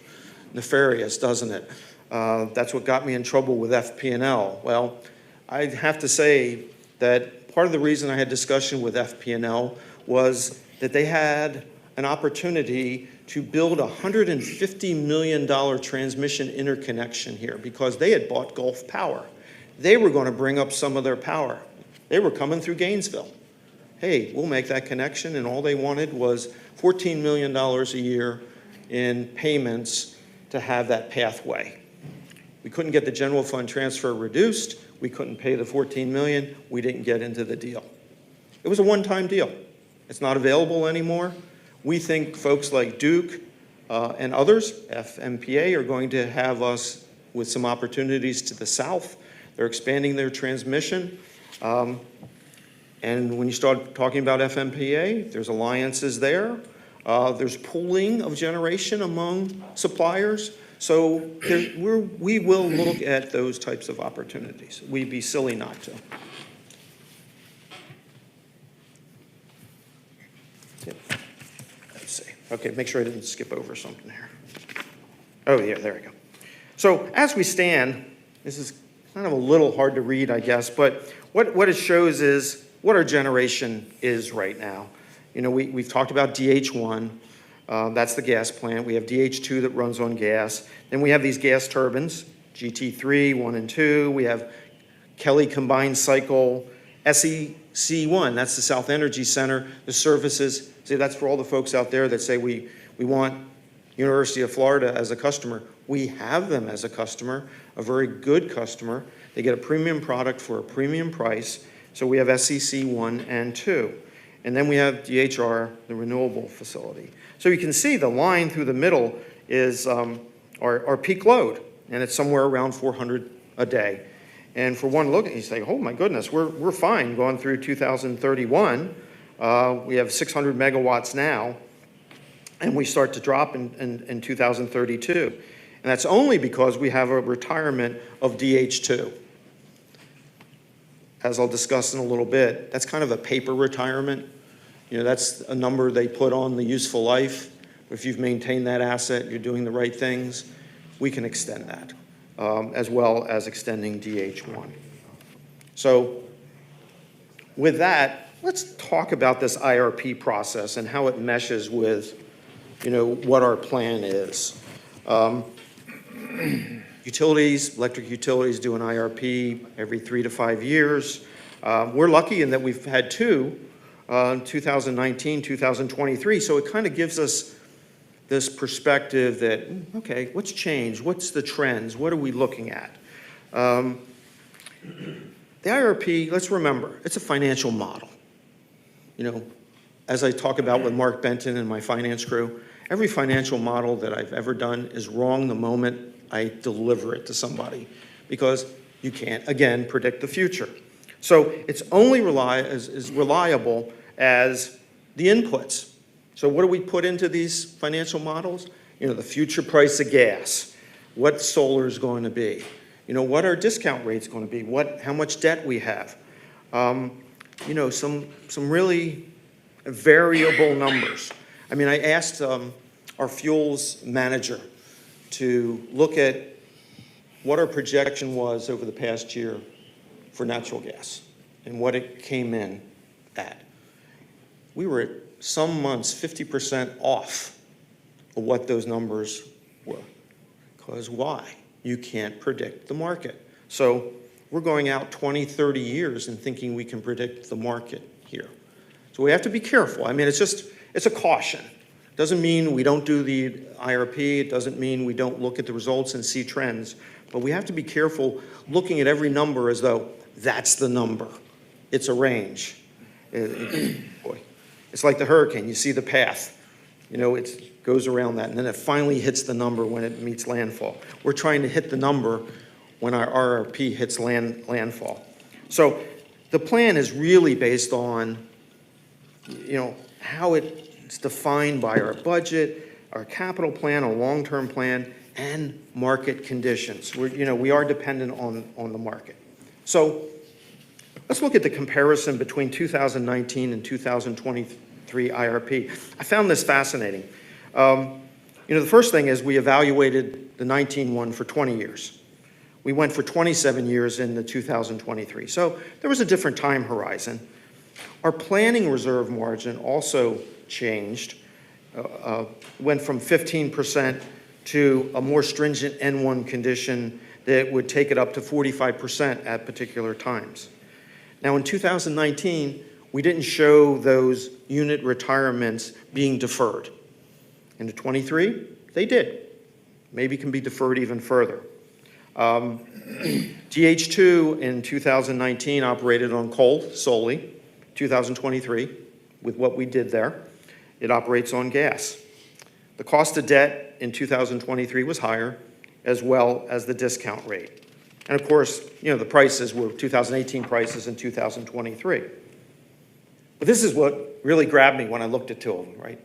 nefarious, doesn't it? That's what got me in trouble with FP&L. Well, I have to say that part of the reason I had discussion with FP&L was that they had an opportunity to build a $150 million transmission interconnection here because they had bought Gulf Power. They were going to bring up some of their power. They were coming through Gainesville. Hey, we'll make that connection, and all they wanted was $14 million a year in payments to have that pathway. We couldn't get the general fund transfer reduced. We couldn't pay the $14 million. We didn't get into the deal. It was a one-time deal. It's not available anymore. We think folks like Duke and others, FMPA, are going to have us with some opportunities to the south. They're expanding their transmission. And when you start talking about FMPA, there's alliances there. There's pooling of generation among suppliers. So we will look at those types of opportunities. We'd be silly not to. Yep. Let's see. Okay, make sure I didn't skip over something here. Oh, yeah, there we go. So as we stand, this is kind of a little hard to read, I guess, but what it shows is what our generation is right now. You know, we've talked about DH1. That's the gas plant. We have DH2 that runs on gas. Then we have these gas turbines, GT3, 1 and 2. We have Kelly combined cycle, SEC1, that's the South Energy Center, the services. See, that's for all the folks out there that say we want University of Florida as a customer. We have them as a customer, a very good customer. They get a premium product for a premium price. So we have SEC 1 and 2. And then we have DHR, the renewable facility. So you can see the line through the middle is our peak load, and it's somewhere around 400 a day. And for one look, you say, oh my goodness, we're fine going through 2031. We have 600 megawatts now, and we start to drop in 2032. And that's only because we have a retirement of DH2. As I'll discuss in a little bit, that's kind of a paper retirement. You know, that's a number they put on the useful life. If you've maintained that asset, you're doing the right things, we can extend that, as well as extending DH1. So with that, let's talk about this IRP process and how it meshes with, you know, what our plan is. Utilities, electric utilities do an IRP every 3 to 5 years. We're lucky in that we've had two, 2019, 2023, so it kind of gives us this perspective that, okay, what's changed? What's the trends? What are we looking at? The IRP, let's remember, it's a financial model. You know, as I talk about with Mark Benton and my finance crew, every financial model that I've ever done is wrong the moment I deliver it to somebody, because you can't, again, predict the future. So it's only as reliable as the inputs. So what do we put into these financial models? You know, the future price of gas, what solar is going to be, you know, what our discount rate's going to be, how much debt we have. You know, some really variable numbers. I mean, I asked our fuels manager to look at what our projection was over the past year for natural gas and what it came in at. We were at some months 50% off of what those numbers were. Because why? You can't predict the market. So we're going out 20, 30 years and thinking we can predict the market here. So we have to be careful. I mean, it's a caution. It doesn't mean we don't do the IRP. It doesn't mean we don't look at the results and see trends. But we have to be careful looking at every number as though that's the number. It's a range. Boy, it's like the hurricane. You see the path. You know, it goes around that, and then it finally hits the number when it meets landfall. We're trying to hit the number when our RRP hits landfall. So the plan is really based on, you know, how it's defined by our budget, our capital plan, our long-term plan, and market conditions. We are dependent on the market. So let's look at the comparison between 2019 and 2023 IRP. I found this fascinating. The first thing is we evaluated the 19 one for 20 years. We went for 27 years in the 2023. So there was a different time horizon. Our planning reserve margin also changed, went from 15% to a more stringent N1 condition that would take it up to 45% at particular times. Now in 2019, we didn't show those unit retirements being deferred. Into 23, they did. Maybe can be deferred even further. DH2 in 2019 operated on coal solely. 2023, with what we did there, it operates on gas. The cost of debt in 2023 was higher, as well as the discount rate. And of course, the prices were 2018 prices in 2023. But this is what really grabbed me when I looked at two of them, right?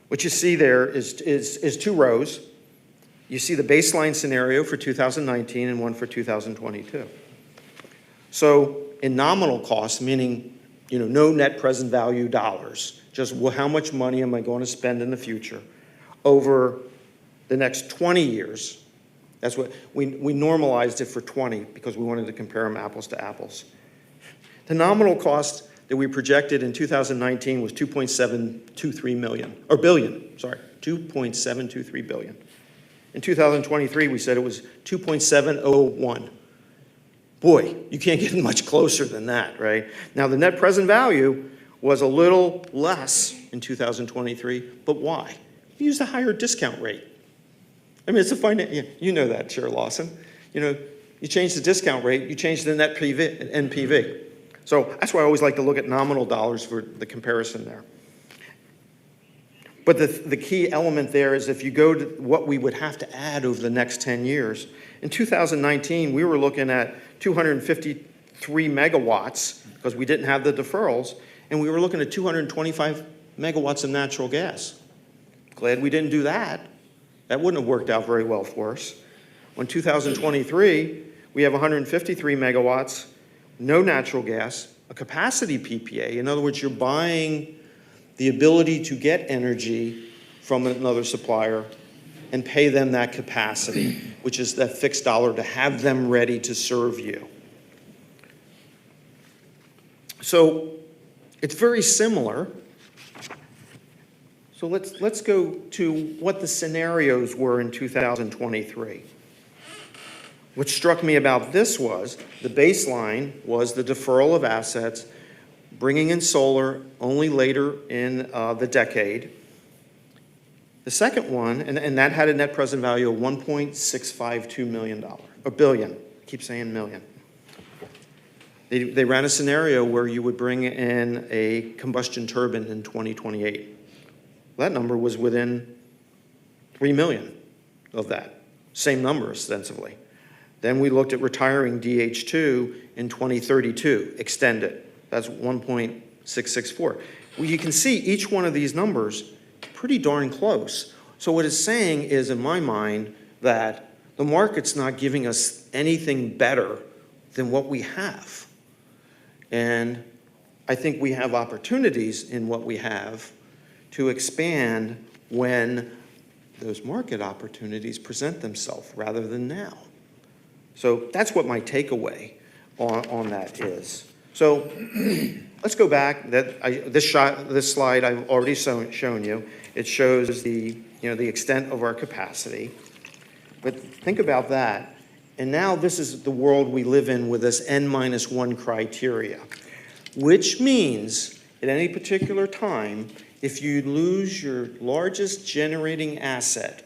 What you see there is two rows. you see the baseline scenario for 2019 and one for 2022. So in nominal cost, meaning, no net present value dollars, just how much money am I going to spend in the future over the next 20 years? That's what we normalized it for 20 because we wanted to compare them apples to apples. The nominal cost that we projected in 2019 was 2.723 billion. In 2023, we said it was 2.701. Boy, you can't get much closer than that, right? Now, the net present value was a little less in 2023, but why? We used a higher discount rate. I mean, it's a you know that, Chair Lawson. You change the discount rate, you change the net NPV. So that's why I always like to look at nominal dollars for the comparison there. But the key element there is if you go to what we would have to add over the next 10 years, in 2019, we were looking at 253 megawatts because we didn't have the deferrals, and we were looking at 225 megawatts of natural gas. Glad we didn't do that. That wouldn't have worked out very well for us. In 2023, we have 153 megawatts, no natural gas, a capacity PPA. In other words, you're buying the ability to get energy from another supplier and pay them that capacity, which is that fixed dollar to have them ready to serve you. So it's very similar. So let's go to what the scenarios were in 2023. What struck me about this was the baseline was the deferral of assets, bringing in solar only later in the decade. The second one, and that had a net present value of $1.652 billion. I keep saying million. They ran a scenario where you would bring in a combustion turbine in 2028. That number was within 3 million of that. Same number, ostensibly. Then we looked at retiring DH2 in 2032, extend it. That's 1.664. Well, you can see each one of these numbers pretty darn close. So what it's saying is, in my mind, that the market's not giving us anything better than what we have. And I think we have opportunities in what we have to expand when those market opportunities present themselves rather than now. So that's what my takeaway on that is. So let's go back. This slide I've already shown you. It shows the extent of our capacity. But think about that. And now this is the world we live in with this N-1 criteria, which means at any particular time, if you lose your largest generating asset,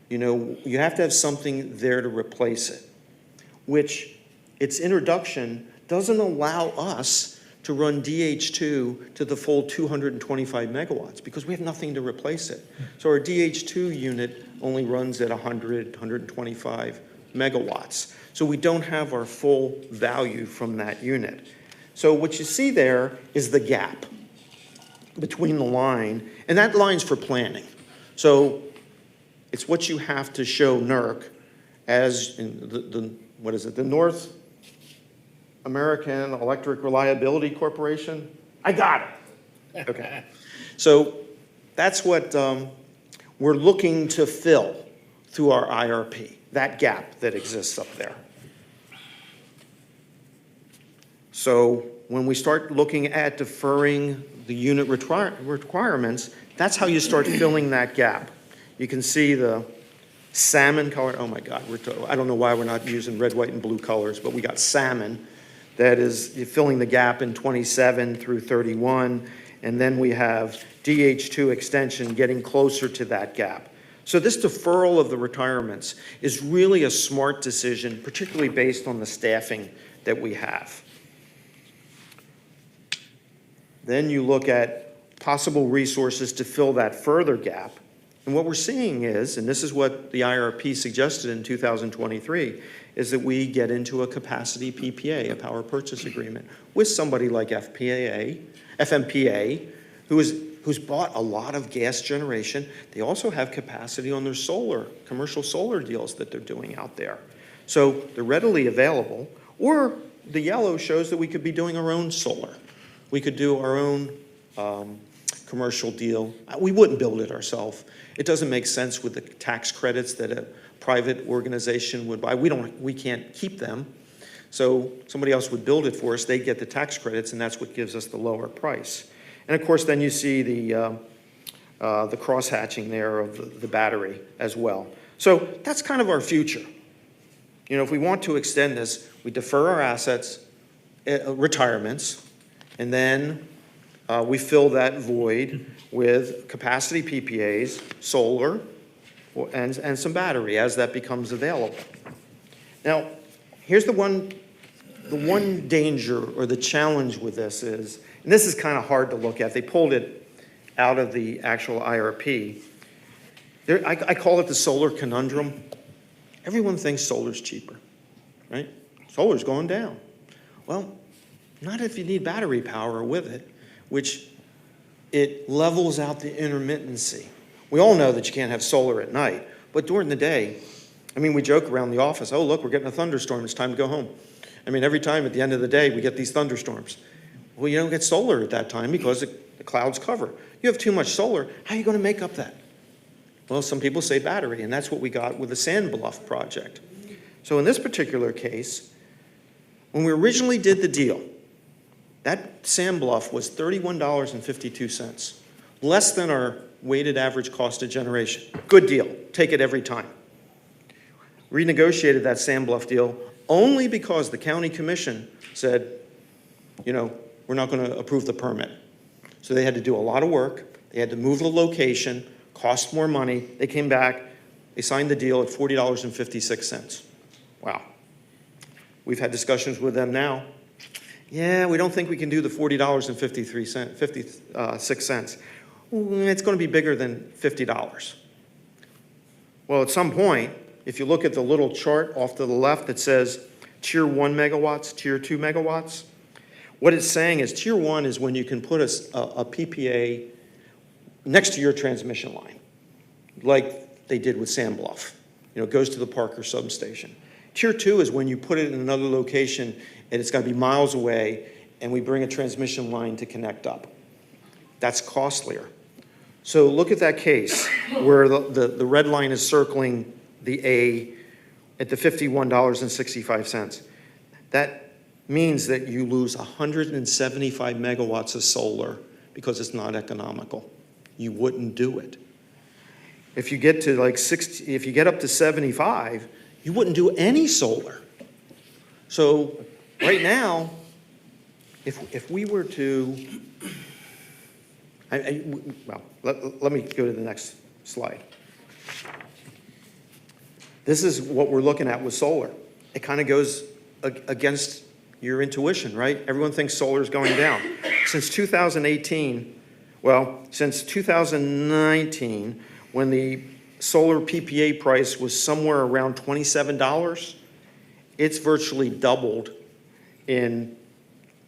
you have to have something there to replace it, which its introduction doesn't allow us to run DH2 to the full 225 megawatts because we have nothing to replace it. So our DH2 unit only runs at 100, 125 megawatts. So we don't have our full value from that unit. So what you see there is the gap between the line, and that line's for planning. So it's what you have to show NERC as in the North American Electric Reliability Corporation. I got it. Okay. So that's what we're looking to fill through our IRP, that gap that exists up there. So when we start looking at deferring the unit requirements, that's how you start filling that gap. You can see the salmon color. Oh my God, I don't know why we're not using red, white, and blue colors, but we got salmon that is filling the gap in 27 through 31. And then we have DH2 extension getting closer to that gap. So this deferral of the retirements is really a smart decision, particularly based on the staffing that we have. Then you look at possible resources to fill that further gap. And what we're seeing is, and this is what the IRP suggested in 2023, is that we get into a capacity PPA, a power purchase agreement, with somebody like FMPA, who is who's bought a lot of gas generation. They also have capacity on their solar, commercial solar deals that they're doing out there. So they're readily available. Or the yellow shows that we could be doing our own solar. We could do our own commercial deal. We wouldn't build it ourselves. It doesn't make sense with the tax credits that a private organization would buy. We can't keep them. So somebody else would build it for us. They get the tax credits, and that's what gives us the lower price. And of course, then you see the cross-hatching there of the battery as well. So that's kind of our future. You know, if we want to extend this, we defer our assets, retirements, and then we fill that void with capacity PPAs, solar, and some battery as that becomes available. Now, here's the one danger or the challenge with this is, and this is kind of hard to look at. They pulled it out of the actual IRP. I call it the solar conundrum. Everyone thinks solar's cheaper, right? Solar's going down. Well, not if you need battery power with it, which it levels out the intermittency. We all know that you can't have solar at night, but during the day, I mean, we joke around the office, oh, look, we're getting a thunderstorm, it's time to go home. I mean, every time at the end of the day, we get these thunderstorms. Well, you don't get solar at that time because the clouds cover. You have too much solar, how are you going to make up that? Well, some people say battery, and that's what we got with the Sand Bluff project. So in this particular case, when we originally did the deal, that Sand Bluff was $31.52, less than our weighted average cost of generation. Good deal, take it every time. Renegotiated that Sand Bluff deal only because the county commission said, you know, we're not going to approve the permit. So they had to do a lot of work. They had to move the location, cost more money. They came back, they signed the deal at $40.56. Wow. We've had discussions with them now. Yeah, we don't think we can do the $40.56. It's going to be bigger than $50. Well, at some point, if you look at the little chart off to the left that says tier 1 megawatts, tier 2 megawatts, what it's saying is tier 1 is when you can put a PPA next to your transmission line, like they did with Sand Bluff. You know, it goes to the Parker substation. Tier 2 is when you put it in another location and it's got to be miles away and we bring a transmission line to connect up. That's costlier. So look at that case where the red line is circling the A at the $51.65. That means that you lose 175 megawatts of solar because it's not economical. You wouldn't do it. If you get to like 60, if you get up to 75, you wouldn't do any solar. So right now, if we were to, well, let me go to the next slide. This is what we're looking at with solar. It kind of goes against your intuition, right? Everyone thinks solar is going down. Since 2018, well, since 2019, when the solar PPA price was somewhere around $27, it's virtually doubled in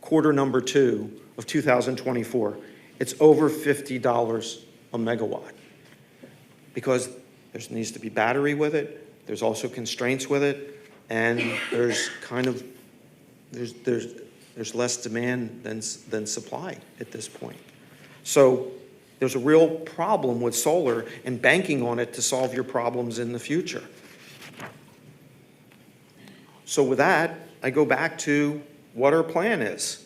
quarter number 2 of 2024. It's over $50 a megawatt because there needs to be battery with it. There's also constraints with it, and there's kind of there's less demand than supply at this point. So there's a real problem with solar and banking on it to solve your problems in the future. So with that, I go back to what our plan is.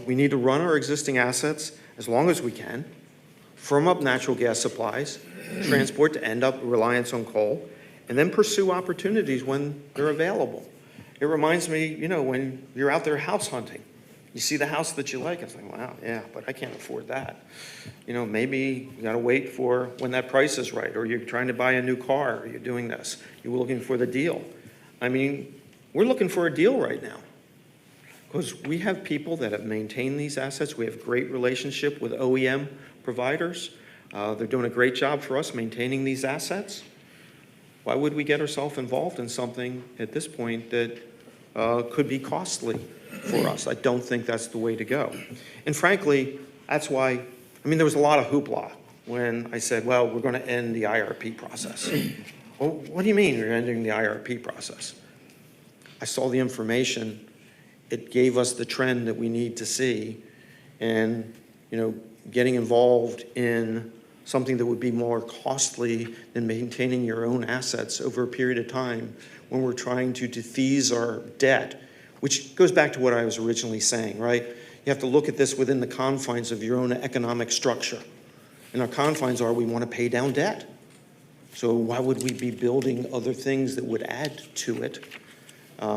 We need to run our existing assets as long as we can, firm up natural gas supplies, transport to end up reliance on coal, and then pursue opportunities when they're available. It reminds me, you know, when you're out there house hunting, you see the house that you like, it's like, wow, yeah, but I can't afford that. You know, maybe you gotta wait for when that price is right, or you're trying to buy a new car, or you're doing this. You're looking for the deal. I mean, we're looking for a deal right now because we have people that have maintained these assets. We have great relationship with OEM providers. They're doing a great job for us maintaining these assets. Why would we get ourselves involved in something at this point that could be costly for us? I don't think that's the way to go. And frankly, that's why I mean, there was a lot of hoopla when I said, well, we're going to end the IRP process. Well, what do you mean you're ending the IRP process? I saw the information. It gave us the trend that we need to see. And, getting involved in something that would be more costly than maintaining your own assets over a period of time when we're trying to defease our debt, which goes back to what I was originally saying, right? You have to look at this within the confines of your own economic structure. And our confines are we want to pay down debt. So why would we be building other things that would add to it?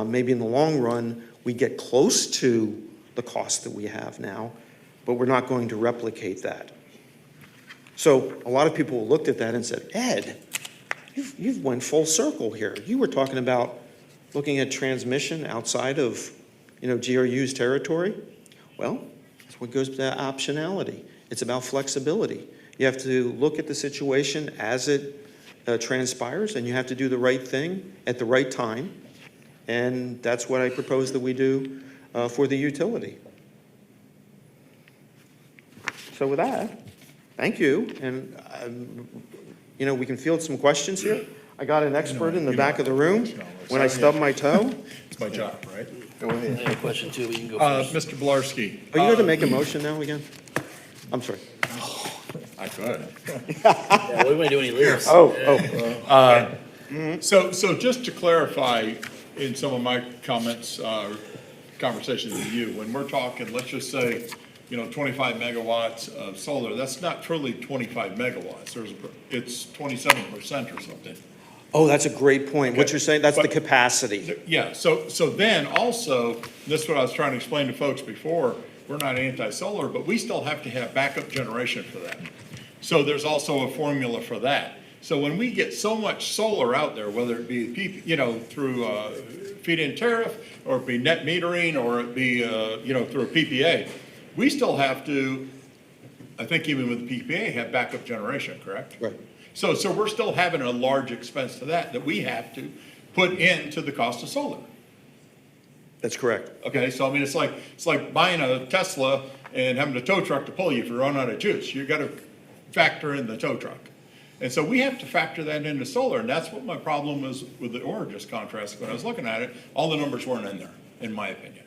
Maybe in the long run, we get close to the cost that we have now, but we're not going to replicate that. So a lot of people looked at that and said, Ed, you've went full circle here. You were talking about looking at transmission outside of, GRU's territory. Well, that's what goes to optionality. It's about flexibility. You have to look at the situation as it transpires, and you have to do the right thing at the right time. And that's what I propose that we do for the utility. So with that, thank you. And, we can field some questions here. I got an expert in the back of the room when I stubbed my toe. It's my job, right? Go ahead. I have a question too, but you can go first. Mr. Blarski. Are you going to make a motion now again? I'm sorry. I could. Yeah, what are we going to do when he leaves? So just to clarify, in some of my comments, conversations with you, when we're talking, let's just say, 25 megawatts of solar, that's not truly 25 megawatts. It's 27% or something. Oh, that's a great point. What Okay. you're saying, that's the But- capacity. Yeah, so then also, this is what I was trying to explain to folks before, we're not anti-solar, but we still have to have backup generation for that. So there's also a formula for that. So when we get so much solar out there, whether it be, through feed-in tariff, or it be net metering, or it be, through a PPA, we still have to, I think even with the PPA, have backup generation, correct? Right. So we're still having a large expense to that we have to put into the cost of solar. That's correct. Okay, so I mean, it's like buying a Tesla and having a tow truck to pull you if you run out of juice. You gotta factor in the tow truck. And so we have to factor that into solar, and that's what my problem was with the Origis contrast. When I was looking at it, all the numbers weren't in there, in my opinion.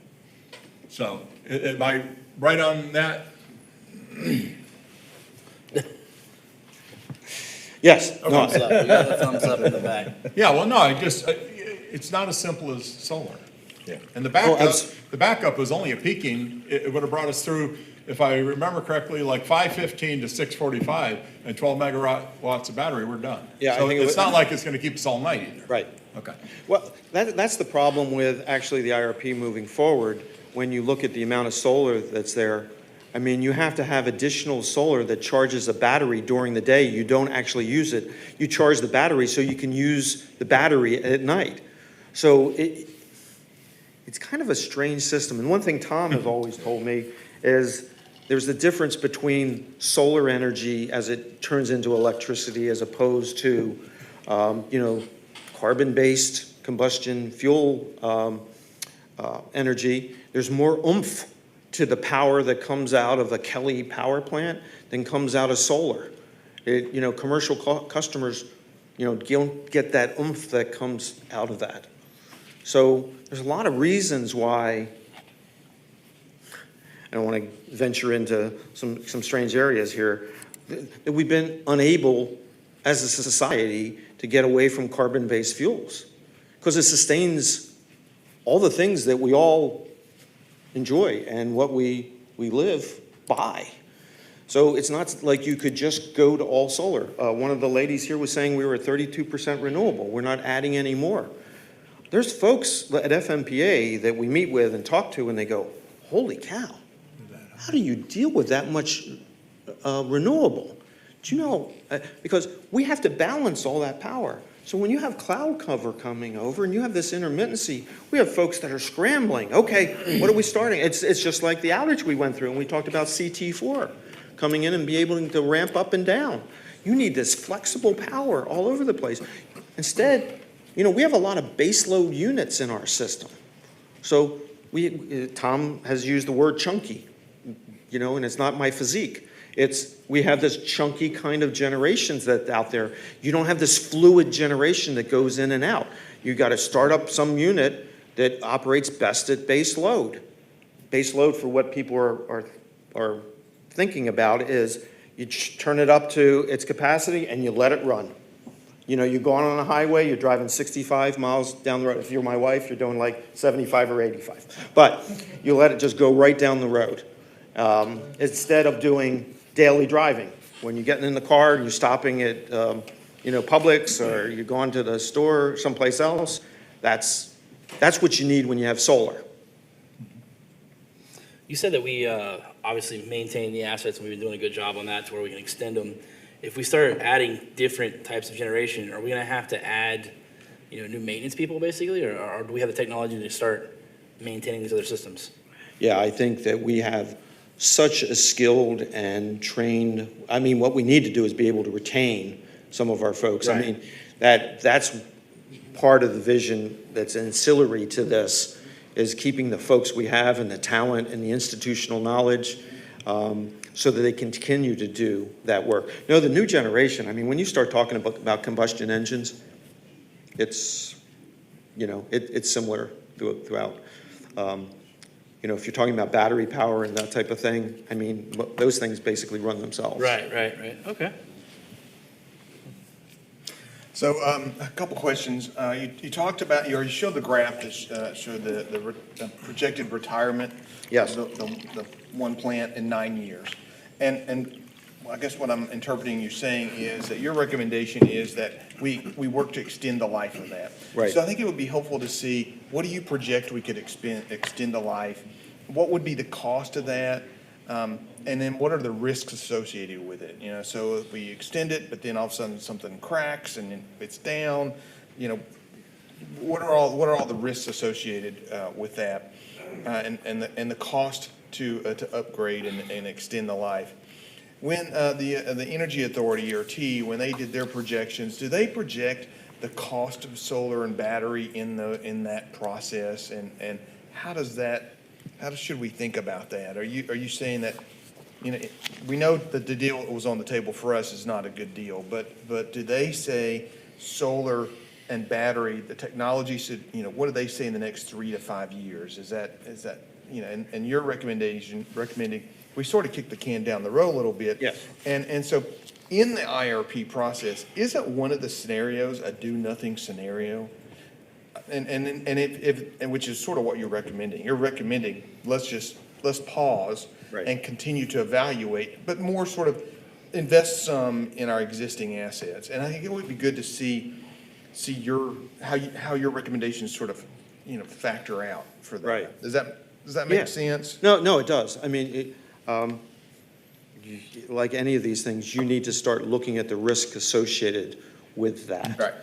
So, am I right on that? Yes. No, Thumbs up. We got a thumbs up in the back. Yeah, well, no, it's not as simple as solar. Yeah. And the abs- backup was only a peaking, it would have brought us through, if I remember correctly, like 5:15 to 6:45, and 12 megawatts of battery, we're done. Yeah, I So think it it's was- not like it's gonna keep us all night either. Right. Okay. Well, that's the problem with actually the IRP moving forward. When you look at the amount of solar that's there, I mean, you have to have additional solar that charges a battery during the day. You don't actually use it. You charge the battery so you can use the battery at night. So it's kind of a strange system. And one thing Tom has always told me is there's the difference between solar energy as it turns into electricity as opposed to, carbon-based combustion fuel energy. There's more oomph to the power that comes out of a Kelly power plant than comes out of solar. Commercial customers, don't get that oomph that comes out of that. So there's a lot of reasons why, I don't want to venture into some strange areas here, that we've been unable as a society to get away from carbon-based fuels. Because it sustains all the things that we all enjoy and what we live by. So it's not like you could just go to all solar. One of the ladies here was saying we were at 32% renewable. We're not adding any more. There's folks at FMPA that we meet with and talk to and they go, holy cow, how do you deal with that much renewable? Do you know, because we have to balance all that power. So when you have cloud cover coming over and you have this intermittency, we have folks that are scrambling. Okay, what are we starting? It's just like the outage we went through and we talked about CT4 coming in and be able to ramp up and down. You need this flexible power all over the place. Instead, we have a lot of baseload units in our system. So Tom has used the word chunky, and it's not my physique. We have this chunky kind of generations that's out there. You don't have this fluid generation that goes in and out. You got to start up some unit that operates best at base load. Base load, for what people are thinking about, is you turn it up to its capacity and you let it run. You know, you go on a highway, you're driving 65 miles down the road. If you're my wife, you're doing like 75 or 85. But you let it just go right down the road. Instead of doing daily driving. When you're getting in the car and you're stopping at, Publix, or you're going to the store someplace else, that's what you need when you have solar. You said that we obviously maintain the assets, and we've been doing a good job on that to where we can extend them. If we start adding different types of generation, are we going to have to add, new maintenance people basically, or do we have the technology to start maintaining these other systems? Yeah, I think that we have such a skilled and trained, what we need to do is be able to retain some of our folks. Right. I mean, that's part of the vision that's ancillary to this, is keeping the folks we have and the talent and the institutional knowledge, so that they can continue to do that work. The new generation, when you start talking about combustion engines, it's similar throughout. If you're talking about battery power and that type of thing, those things basically run themselves. Right. Okay. So a couple questions. You talked about, you already showed the graph that showed the projected retirement. Yes. Of the one plant in 9 years. And I guess what I'm interpreting you saying is that your recommendation is that we work to extend the life of that. Right. So I think it would be helpful to see, what do you project we could extend the life? What would be the cost of that? And then what are the risks associated with it? So if we extend it, but then all of a sudden something cracks and it's down, what are all the risks associated with that? And the cost to upgrade and extend the life. When the Energy Authority, ERT, when they did their projections, do they project the cost of solar and battery in that process? And how should we think about that? Are you saying that, we know that the deal that was on the table for us is not a good deal, but do they say solar and battery, the technology should, what do they say in the next 3 to 5 years? Is that and your recommending, we sort of kick the can down the road a little bit. Yes. And so in the IRP process, isn't one of the scenarios a do nothing scenario? And which is sort of what you're recommending. You're recommending, let's pause. Right. And continue to evaluate, but more sort of invest some in our existing assets. And I think it would be good to see how your recommendations sort of, factor out for that. Right. Does that make sense? No, it does. Like any of these things, you need to start looking at the risk associated with that. Right.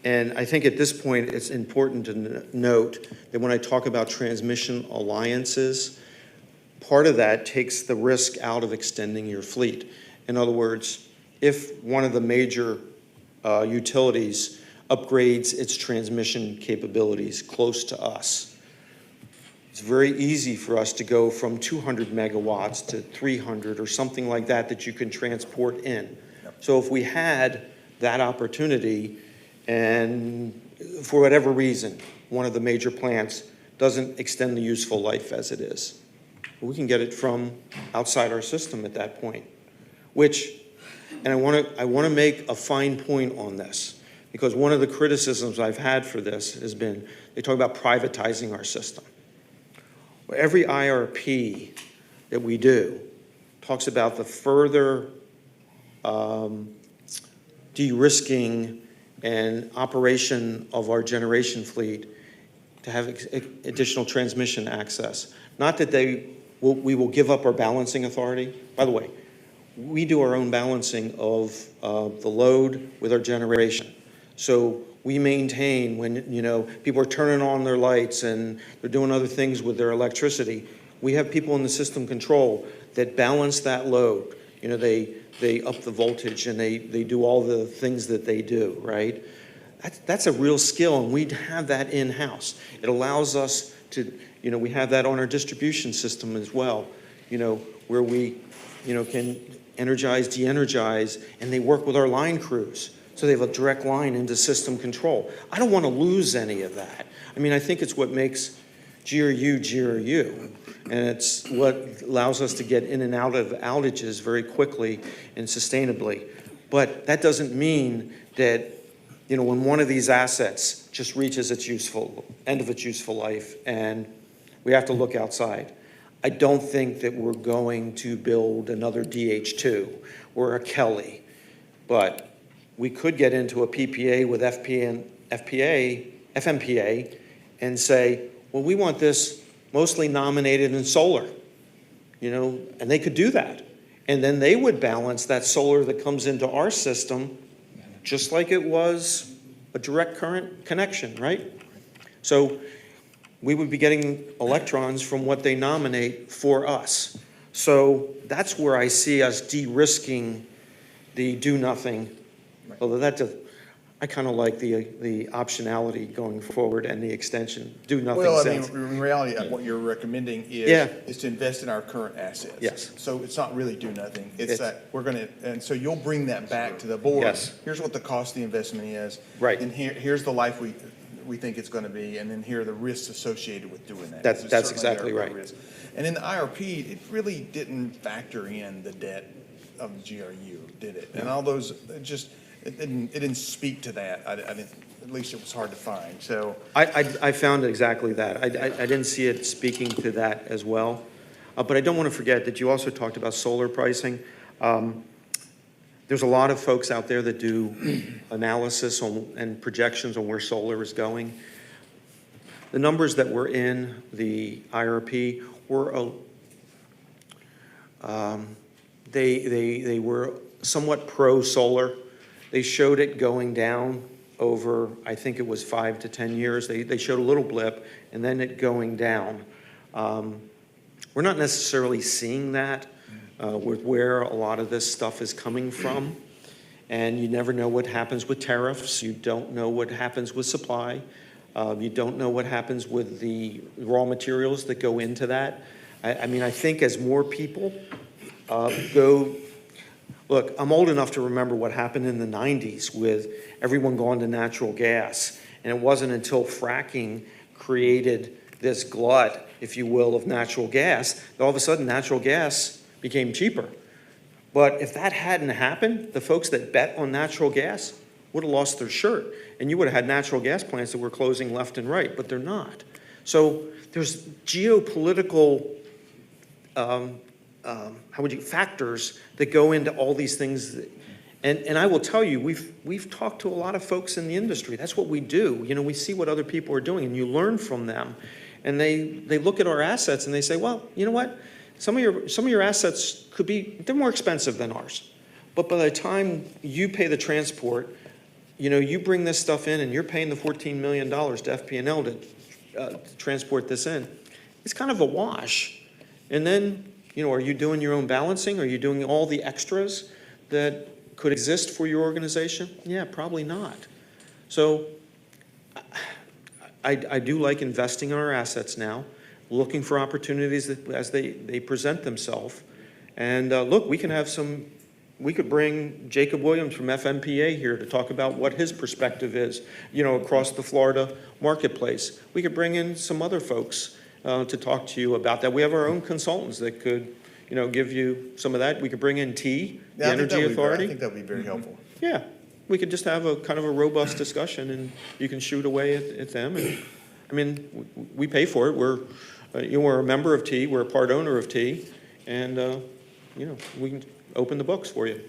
And I think at this point, it's important to note that when I talk about transmission alliances, part of that takes the risk out of extending your fleet. In other words, if one of the major utilities upgrades its transmission capabilities close to us, it's very easy for us to go from 200 megawatts to 300 or something like that you can transport in. Yep. So if we had that opportunity, and for whatever reason, one of the major plants doesn't extend the useful life as it is, we can get it from outside our system at that point. And I want to make a fine point on this, because one of the criticisms I've had for this has been, they talk about privatizing our system. Well, every IRP that we do talks about the further de-risking and operation of our generation fleet to have additional transmission access. Not that we will give up our balancing authority. By the way, we do our own balancing of the load with our generation. So we maintain when, people are turning on their lights and they're doing other things with their electricity, we have people in the system control that balance that load. They up the voltage and they do all the things that they do, right? That's a real skill, and we have that in-house. It allows us to, we have that on our distribution system as well. where we, can energize, de-energize, and they work with our line crews. So they have a direct line into system control. I don't want to lose any of that. I mean, I think it's what makes GRU GRU. And it's what allows us to get in and out of outages very quickly and sustainably. But that doesn't mean that, when one of these assets just reaches its end of its useful life and we have to look outside. I don't think that we're going to build another DH2 or a Kelly, but we could get into a PPA with FMPA and say, well, we want this mostly nominated in solar, and they could do that. And then they would balance that solar that comes into our system just like it was a direct current connection, right? So we would be getting electrons from what they nominate for us. So that's where I see us de-risking the do-nothing, although I kind of like the optionality going forward and the extension. Do-nothing Well, sounds. in reality, what you're recommending Yeah. is to invest in our current assets. Yes. So it's not really do nothing. It's that we're going to, and so you'll bring that back to the board. Yes. Here's what the cost of the investment is. Right. And here's the life we think it's going to be, and then here are the risks associated with doing that. That's Certainly exactly there are right. risks. And in the IRP, it really didn't factor in the debt of the GRU, did it? And all those, it didn't speak to that. I didn't, at least it was hard to find. So I found exactly that. I didn't see it speaking to that as well. But I don't want to forget that you also talked about solar pricing. There's a lot of folks out there that do analysis and projections on where solar is going. The numbers that were in the IRP were they were somewhat pro-solar. They showed it going down over, I think it was 5 to 10 years. They showed a little blip and then it going down. We're not necessarily seeing that with where a lot of this stuff is coming from. And you never know what happens with tariffs. You don't know what happens with supply. You don't know what happens with the raw materials that go into that. I mean, I think as more people look, I'm old enough to remember what happened in the 90s with everyone going to natural gas. And it wasn't until fracking created this glut, if you will, of natural gas, that all of a sudden natural gas became cheaper. But if that hadn't happened, the folks that bet on natural gas would have lost their shirt. And you would have had natural gas plants that were closing left and right, but they're not. So there's geopolitical factors that go into all these things. And I will tell you, we've talked to a lot of folks in the industry. That's what we do. We see what other people are doing, and you learn from them. And they look at our assets and they say, well, you know what? Some of your assets they're more expensive than ours. But by the time you pay the transport, you bring this stuff in and you're paying the $14 million to FP&L to transport this in. It's kind of a wash. And then, are you doing your own balancing? Are you doing all the extras that could exist for your organization? Yeah, probably not. So I do like investing in our assets now, looking for opportunities as they present themselves. And look, we could bring Jacob Williams from FMPA here to talk about what his perspective is, across the Florida marketplace. We could bring in some other folks to talk to you about that. We have our own consultants that could, give you some of that. We could bring in the Energy Authority. I think that would be very helpful. Yeah, we could just have a kind of a robust discussion, and you can shoot away at them. And I mean, we pay for it. We're a member of T. We're a part owner of T, and we can open the books for you.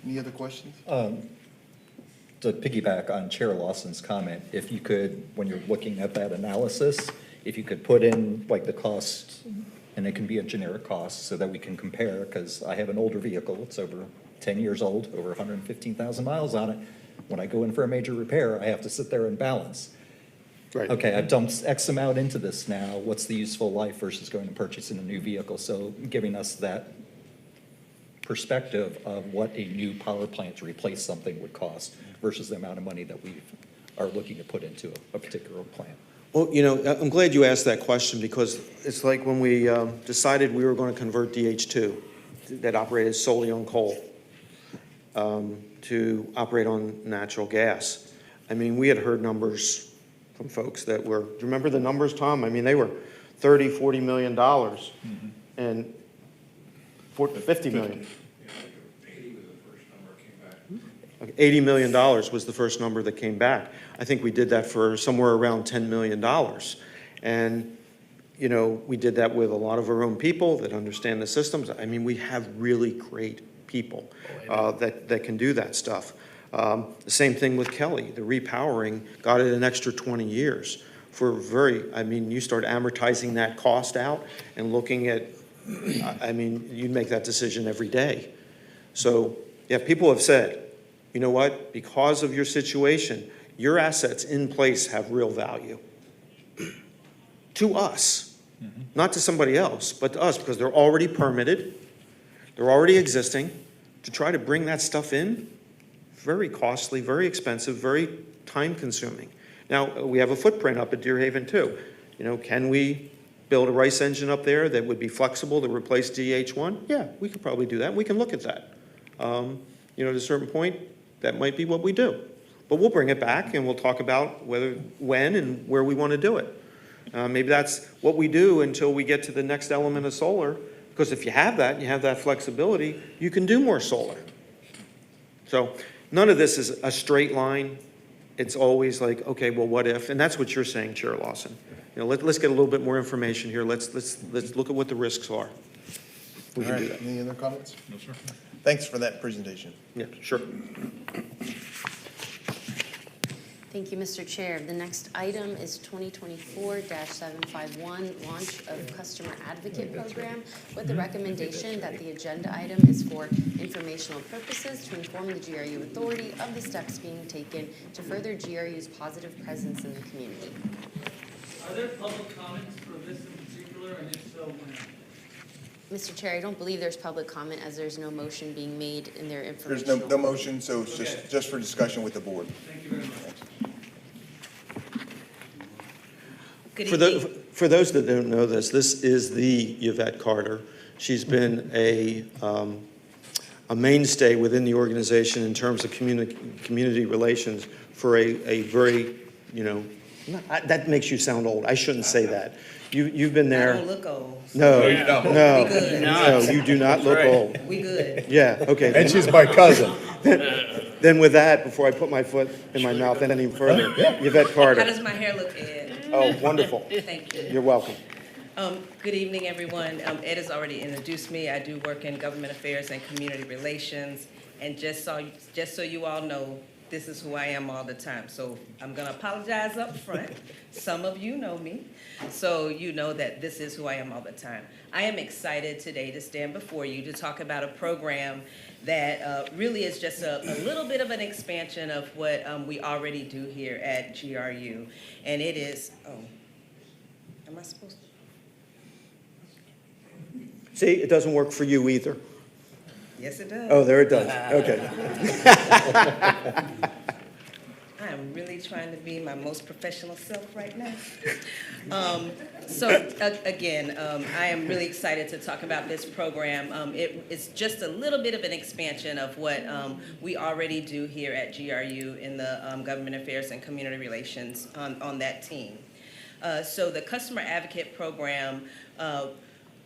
Any other questions? To piggyback on Chair Lawson's comment, if you could, when you're looking at that analysis, if you could put in like the cost, and it can be a generic cost so that we can compare, because I have an older vehicle, it's over 10 years old, over 115,000 miles on it. When I go in for a major repair, I have to sit there and balance. Right. Okay, I've dumped X amount into this now, what's the useful life versus going and purchasing a new vehicle? So giving us that perspective of what a new power plant to replace something would cost versus the amount of money that we are looking to put into a particular plant. Well, you know, I'm glad you asked that question because it's like when we decided we were going to convert DH2 that operated solely on coal to operate on natural gas. I mean, we had heard numbers from folks that were, do you remember the numbers, Tom? I mean, they were $30, $40 million and $50 million. $80 million was the first number that came back. I think we did that for somewhere around $10 million. And, you know, we did that with a lot of our own people that understand the systems. I mean, we have really great people that can do that stuff. The same thing with Kelly. The repowering got it an extra 20 years. I mean, you start amortizing that cost out and looking at, I mean, you make that decision every day. So, yeah, people have said, you know what, because of your situation, your assets in place have real value to us, not to somebody else, but to us, because they're already permitted, they're already existing. To try to bring that stuff in, very costly, very expensive, very time-consuming. Now, we have a footprint up at Deer Haven, too. You know, can we build a RICE engine up there that would be flexible to replace DH1? Yeah, we could probably do that. We can look at that. You know, at a certain point, that might be what we do. But we'll bring it back and we'll talk about when and where we want to do it. Maybe that's what we do until we get to the next element of solar, because if you have that and you have that flexibility, you can do more solar. So none of this is a straight line. It's always like, okay, well, what if? And that's what you're saying, Chair Lawson. You know, let's get a little bit more information here. Let's look at what the risks are. We can do that. Any other comments? No, sir. Thanks for that presentation. Yeah, sure. Thank you, Mr. Chair. The next item is 2024-751, launch of Customer Advocate Program, with the recommendation that the agenda item is for informational purposes to inform the GRU Authority of the steps being taken to further GRU's positive presence in the community. Are there public comments for this in particular, and if so, when? Mr. Chair, I don't believe there's public comment as there's no motion being made in their There's informational. no motion, so it's just for discussion with the board. Thank you very much. For those that don't know this is the Yvette Carter. She's been a mainstay within the organization in terms of community relations for a very, you know, that makes you sound old. I shouldn't say that. You've been there. I don't look old. No, We good. no, you do not look old. We good. Yeah, okay. And she's my cousin. Then with that, before I put my foot in my mouth any further, Yvette Carter. How does my hair look, Ed? Oh, wonderful. Thank you. You're welcome. Good evening, everyone. Ed has already introduced me. I do work in government affairs and community relations. And just so you all know, this is who I am all the time. So I'm going to apologize up front. Some of you know me, so you know that this is who I am all the time. I am excited today to stand before you to talk about a program that really is just a little bit of an expansion of what we already do here at GRU. And it is, am I supposed to? See, it doesn't work for you either. Yes, it does. Oh, there it does. Okay. I am really trying to be my most professional self right now. Again, I am really excited to talk about this program. It's just a little bit of an expansion of what we already do here at GRU in the Government Affairs and Community Relations on that team. So the Customer Advocate Program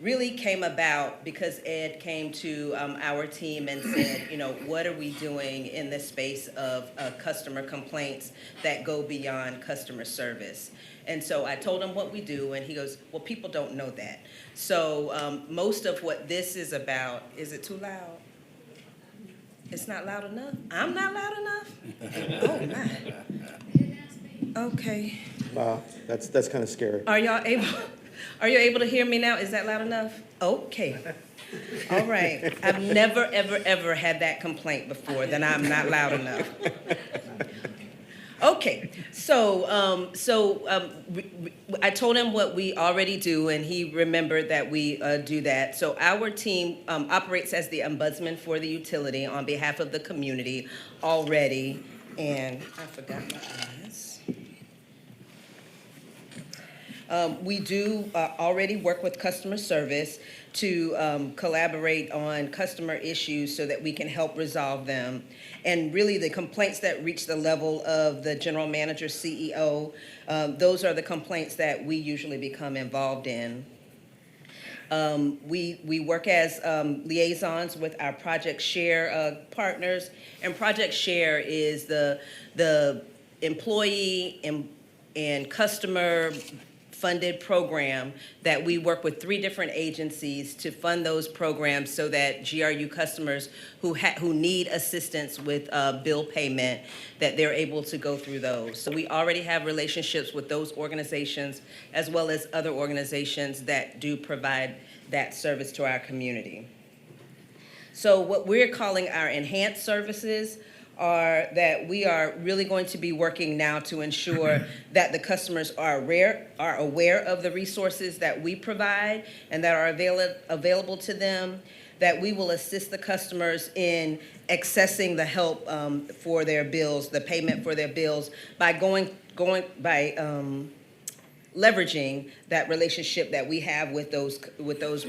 really came about because Ed came to our team and said, you know, what are we doing in the space of customer complaints that go beyond customer service? And so I told him what we do, and he goes, well, people don't know that. So most of what this is about, is it too loud? It's not loud enough? I'm not loud enough? Oh, my. Okay. Wow, that's kind of scary. Are you able to hear me now? Is that loud enough? Okay. All right. I've never, ever, ever had that complaint before, that I'm not loud enough. Okay. So I told him what we already do, and he remembered that we do that. So our team operates as the ombudsman for the utility on behalf of the community already. And I forgot my eyes. We do already work with customer service to collaborate on customer issues so that we can help resolve them. And really, the complaints that reach the level of the general manager, CEO, those are the complaints that we usually become involved in. We work as liaisons with our Project Share partners, and Project Share is the employee and customer funded program that we work with 3 different agencies to fund those programs so that GRU customers who need assistance with bill payment, that they're able to go through those. So we already have relationships with those organizations as well as other organizations that do provide that service to our community. So what we're calling our enhanced services are that we are really going to be working now to ensure that the customers are aware of the resources that we provide and that are available to them, that we will assist the customers in accessing the help for their bills, the payment for their bills, by leveraging that relationship that we have with those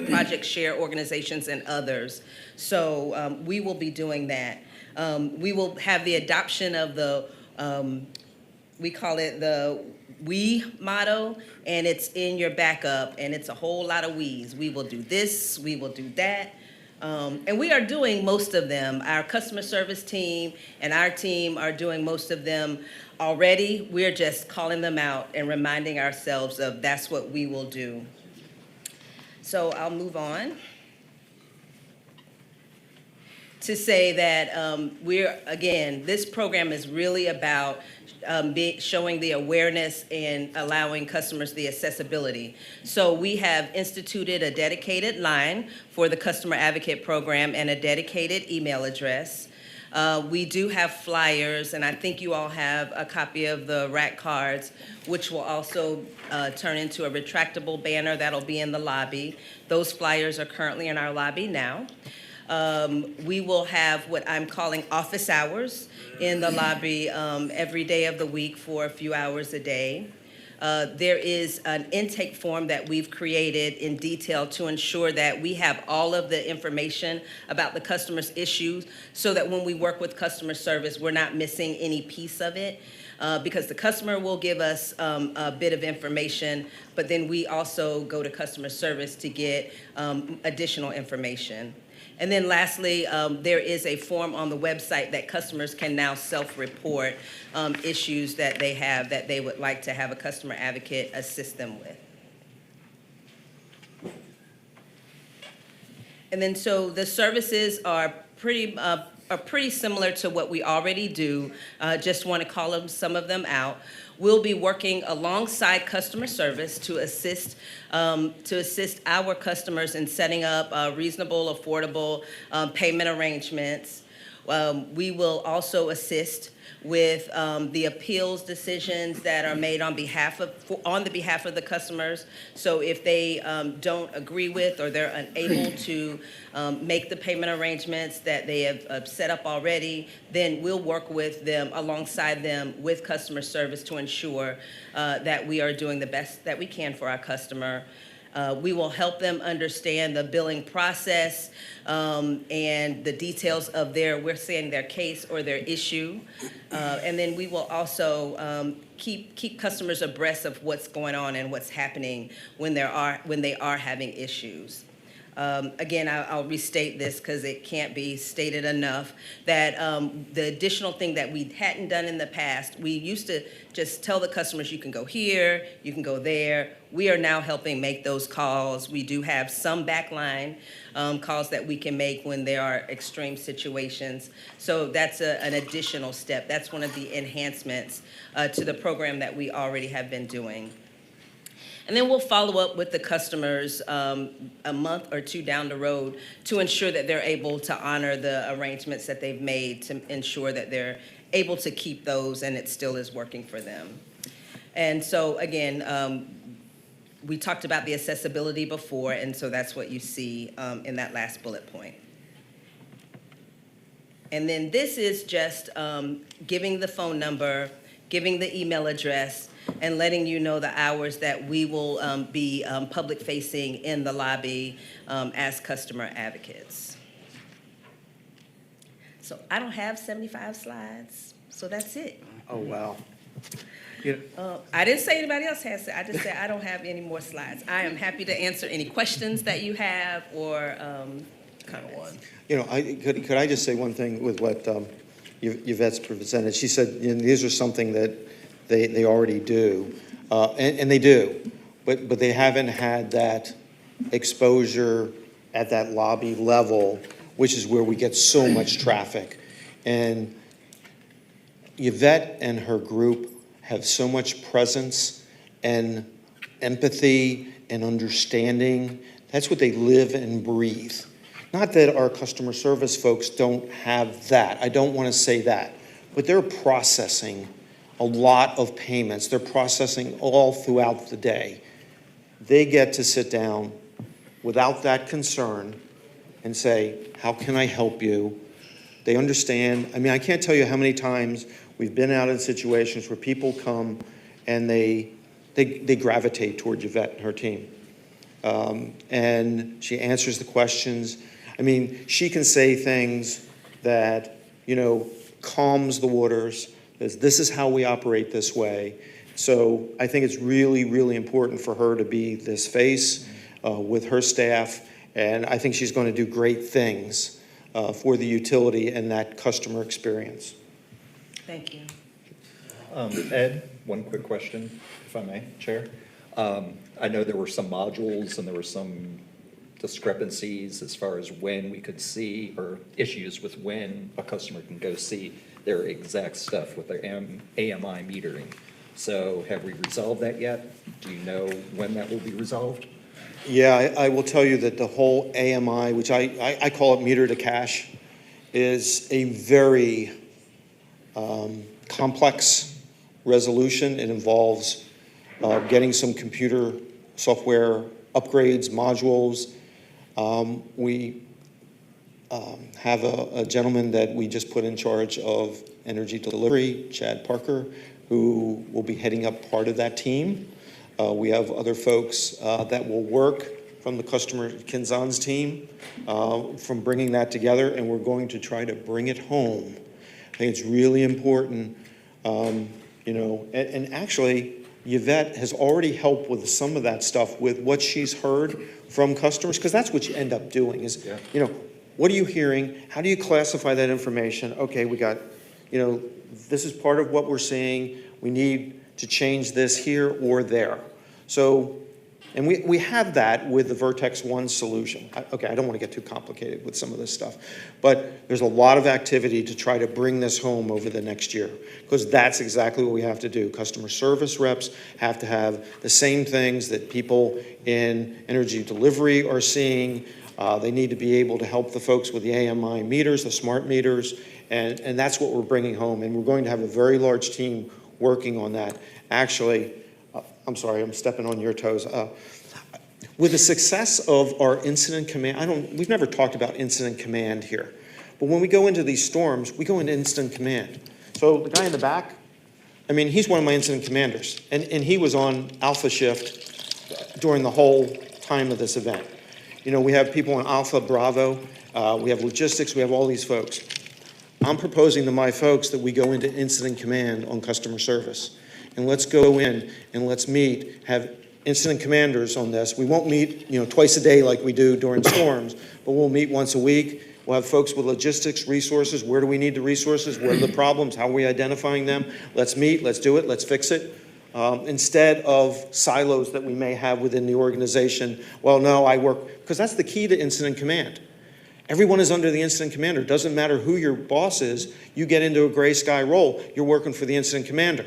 Project Share organizations and others. So we will be doing that. We will have the adoption of the, we call it the we motto, and it's in your backup, and it's a whole lot of we's. We will do this, we will do that. And we are doing most of them. Our customer service team and our team are doing most of them already. We're just calling them out and reminding ourselves of that's what we will do. So I'll move on to say that this program is really about showing the awareness and allowing customers the accessibility. So we have instituted a dedicated line for the Customer Advocate Program and a dedicated email address. We do have flyers, and I think you all have a copy of the rack cards, which will also turn into a retractable banner that'll be in the lobby. Those flyers are currently in our lobby now. We will have what I'm calling office hours in the lobby every day of the week for a few hours a day. There is an intake form that we've created in detail to ensure that we have all of the information about the customer's issues so that when we work with customer service, we're not missing any piece of it. Because the customer will give us a bit of information, but then we also go to customer service to get additional information. And then lastly, there is a form on the website that customers can now self-report issues that they have that they would like to have a customer advocate assist them with. And then so the services are pretty similar to what we already do. Just want to call them some of them out. We'll be working alongside customer service to assist our customers in setting up reasonable, affordable payment arrangements. We will also assist with the appeals decisions that are made on the behalf of the customers. So if they don't agree with or they're unable to make the payment arrangements that they have set up already, then we'll work with them, alongside them with customer service to ensure that we are doing the best that we can for our customer. We will help them understand the billing process and the details of their case or their issue. And then we will also keep customers abreast of what's going on and what's happening when they are having issues. Again, I'll restate this because it can't be stated enough, that the additional thing that we hadn't done in the past, we used to just tell the customers, you can go here, you can go there. We are now helping make those calls. We do have some backline calls that we can make when there are extreme situations. So that's an additional step. That's one of the enhancements to the program that we already have been doing. And then we'll follow up with the customers a month or two down the road to ensure that they're able to honor the arrangements that they've made, to ensure that they're able to keep those and it still is working for them. And so again, we talked about the accessibility before, and so that's what you see in that last bullet point. And then this is just giving the phone number, giving the email address, and letting you know the hours that we will be public-facing in the lobby as customer advocates. So I don't have 75 slides, so that's it. Oh, wow. I didn't say anybody else has it. I just said I don't have any more slides. I am happy to answer any questions that you have or comments. You know, could I just say one thing with what Yvette's presented? She said, you know, these are something that they already do, and they do, but they haven't had that exposure at that lobby level, which is where we get so much traffic. And Yvette and her group have so much presence and empathy and understanding. That's what they live and breathe. Not that our customer service folks don't have that. I don't want to say that. But they're processing a lot of payments. They're processing all throughout the day. They get to sit down without that concern and say, how can I help you? They understand. I mean, I can't tell you how many times we've been out in situations where people come and they gravitate towards Yvette and her team. And she answers the questions. I mean, she can say things that, you know, calms the waters. This is how we operate this way. So I think it's really, really important for her to be this face with her staff. And I think she's going to do great things for the utility and that customer experience. Thank you. Ed, one quick question, if I may, Chair. I know there were some modules and there were some discrepancies as far as when we could see, or issues with when a customer can go see their exact stuff with their AMI metering. So have we resolved that yet? Do you know when that will be resolved? Yeah, I will tell you that the whole AMI, which I call it meter to cash, is a very complex resolution. It involves getting some computer software upgrades, modules. We have a gentleman that we just put in charge of energy delivery, Chad Parker, who will be heading up part of that team. We have other folks that will work from the customer Kinzon's team from bringing that together, and we're going to try to bring it home. I think it's really important, you know, and actually, Yvette has already helped with some of that stuff with what she's heard from customers, because that's what you end up doing is, you know, what are you hearing? How do you classify that information? Okay, we got, you know, this is part of what we're seeing. We need to change this here or there. So, and we have that with the Vertex One solution. Okay, I don't want to get too complicated with some of this stuff, but there's a lot of activity to try to bring this home over the next year, because that's exactly what we have to do. Customer service reps have to have the same things that people in energy delivery are seeing. They need to be able to help the folks with the AMI meters, the smart meters, and that's what we're bringing home. And we're going to have a very large team working on that. Actually, I'm sorry, I'm stepping on your toes. With the success of our incident command, we've never talked about incident command here, but when we go into these storms, we go into incident command. So the guy in the back, I mean, he's one of my incident commanders, and he was on Alpha shift during the whole time of this event. You know, we have people on Alpha, Bravo, we have logistics, we have all these folks. I'm proposing to my folks that we go into incident command on customer service. And let's go in and let's meet, have incident commanders on this. We won't meet, you know, twice a day like we do during storms, but we'll meet once a week. We'll have folks with logistics, resources. Where do we need the resources? What are the problems? How are we identifying them? Let's meet, let's do it, let's fix it. Instead of silos that we may have within the organization. Well, no, I work, because that's the key to incident command. Everyone is under the incident commander. It doesn't matter who your boss is. You get into a gray sky role, you're working for the incident commander.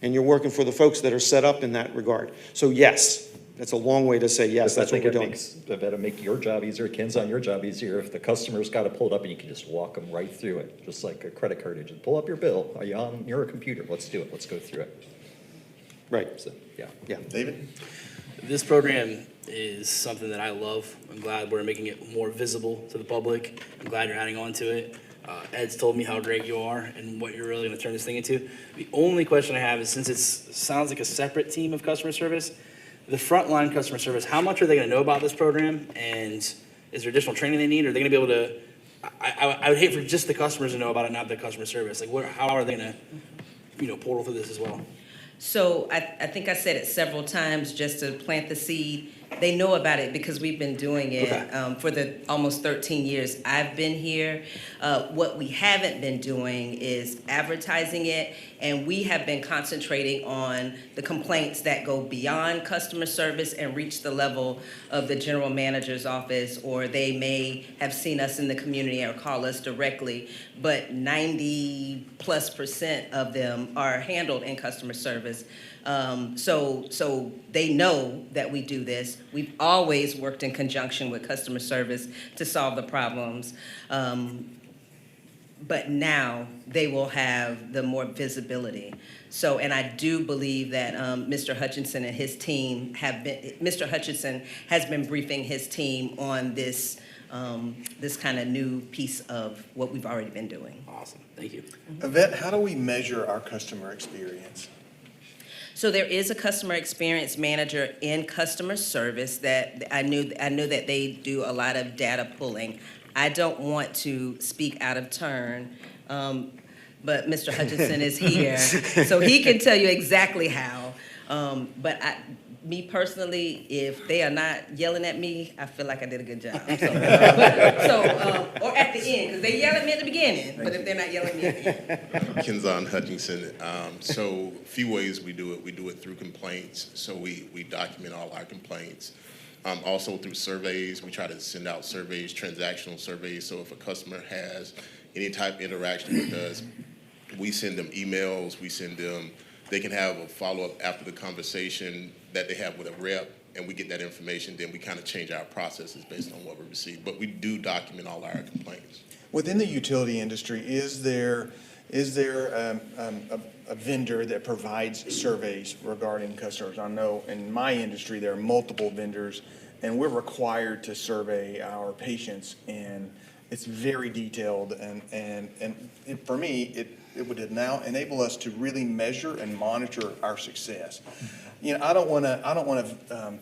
And you're working for the folks that are set up in that regard. So yes, that's a long way to say yes, that's what we're doing. I bet it make your job easier, Ken's on your job easier, if the customer's got it pulled up and you can just walk them right through it, just like a credit card agent. Pull up your bill, are you on your computer? Let's do it, let's go through it. Right. So, yeah. David? This program is something that I love. I'm glad we're making it more visible to the public. I'm glad you're adding on to it. Ed's told me how great you are and what you're really going to turn this thing into. The only question I have is, since it sounds like a separate team of customer service, the frontline customer service, how much are they going to know about this program? And is there additional training they need? Are they going to be able to, I would hate for just the customers to know about it, not the customer service. Like, how are they going to, portal through this as well? So I think I said it several times just to plant the seed. They know about it because we've been doing it for the almost 13 years I've been here. What we haven't been doing is advertising it, and we have been concentrating on the complaints that go beyond customer service and reach the level of the general manager's office, or they may have seen us in the community or call us directly, but 90+% of them are handled in customer service. So they know that we do this. We've always worked in conjunction with customer service to solve the problems. But now they will have the more visibility. So, and I do believe that Mr. Hutchinson and his team Mr. Hutchinson has been briefing his team on this, this kind of new piece of what we've already been doing. Awesome, thank you. Yvette, how do we measure our customer experience? So there is a customer experience manager in customer service that I know that they do a lot of data pulling. I don't want to speak out of turn, but Mr. Hutchinson is here, so he can tell you exactly how. But me personally, if they are not yelling at me, I feel like I did a good job. Or at the end, because they yell at me at the beginning, but if they're not yelling at me at the end. Kenzon Hutchinson. So a few ways we do it. We do it through complaints. So we document all our complaints. Also through surveys. We try to send out surveys, transactional surveys. So if a customer has any type of interaction with us, we send them emails. They can have a follow-up after the conversation that they have with a rep, and we get that information. Then we kind of change our processes based on what we receive. But we do document all our complaints. Within the utility industry, is there a vendor that provides surveys regarding customers? I know in my industry there are multiple vendors, and we're required to survey our patients, and it's very detailed. And for me, it would now enable us to really measure and monitor our success. I don't want to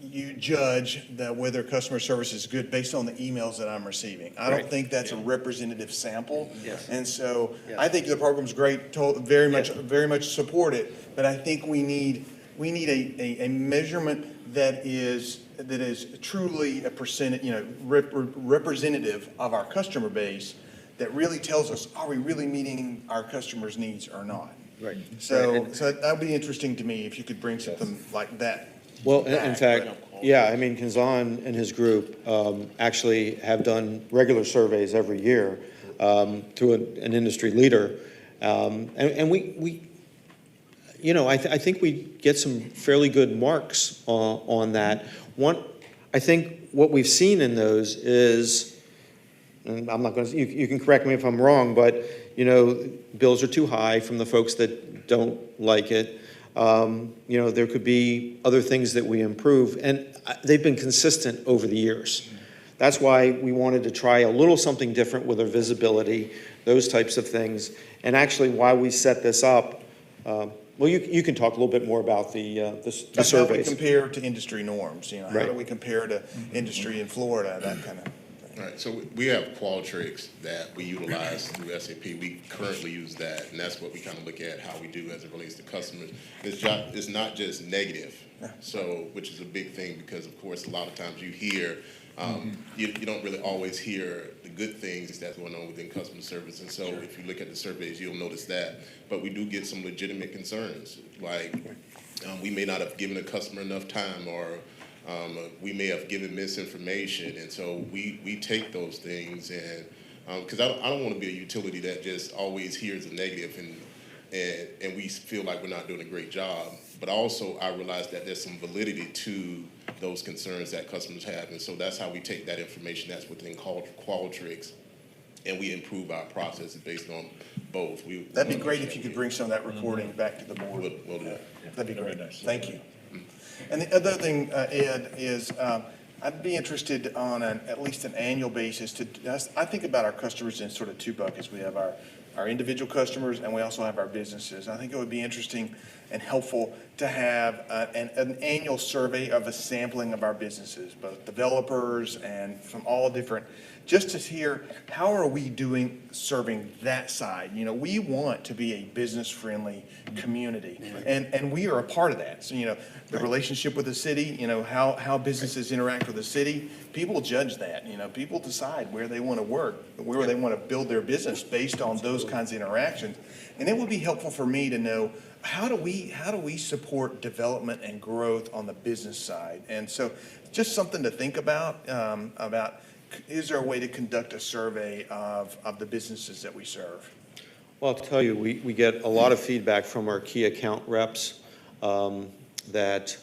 you judge that whether customer service is good based on the emails that I'm receiving. I don't think that's a representative sample. Yes. And so I think the program's great, very much support it, but I think we need a measurement that is truly a percentage, representative of our customer base, that really tells us, are we really meeting our customers' needs or not? Right. So that would be interesting to me if you could bring something like that. Well, in fact, yeah, I mean, Kenzan and his group actually have done regular surveys every year through an industry leader. And we I think we get some fairly good marks on that. I think what we've seen in those is, and I'm not going to, you can correct me if I'm wrong, but, bills are too high from the folks that don't like it. There could be other things that we improve, and they've been consistent over the years. That's why we wanted to try a little something different with our visibility, those types of things, and actually why we set this up. Well, you can talk a little bit more about the surveys. How do we compare to industry norms? How Right. do we compare to industry in Florida, that kind of thing? Right, so we have Qualtrics that we utilize through SAP. We currently use that, and that's what we kind of look at how we do as it relates to customers. It's not just negative, which is a big thing, because of course a lot of times you hear, you don't really always hear the good things that's going on within customer service. And so if you look at the surveys, you'll notice that. But we do get some legitimate concerns, like we may not have given a customer enough time, or we may have given misinformation. And so we take those things, and because I don't want to be a utility that just always hears a negative and we feel like we're not doing a great job. But also I realize that there's some validity to those concerns that customers have. And so that's how we take that information that's within Qualtrics, and we improve our processes based on both. That'd be great if you could bring some of that recording back to the board. We'll do that. That'd be great. Thank you. And the other thing, Ed, is I'd be interested on at least an annual basis I think about our customers in sort of two buckets. We have our individual customers and we also have our businesses. I think it would be interesting and helpful to have an annual survey of a sampling of our businesses, both developers and from all different, just to hear how are we doing serving that side. You know, we want to be a business-friendly community, and we are a part of that. So, you know, the relationship with the city, you know, how businesses interact with the city, people judge that. You know, people decide where they want to work, where they want to build their business based on those kinds of interactions. And it would be helpful for me to know how do we support development and growth on the business side. And so just something to think about is there a way to conduct a survey of the businesses that we serve? Well, I'll tell you, we get a lot of feedback from our key account reps that,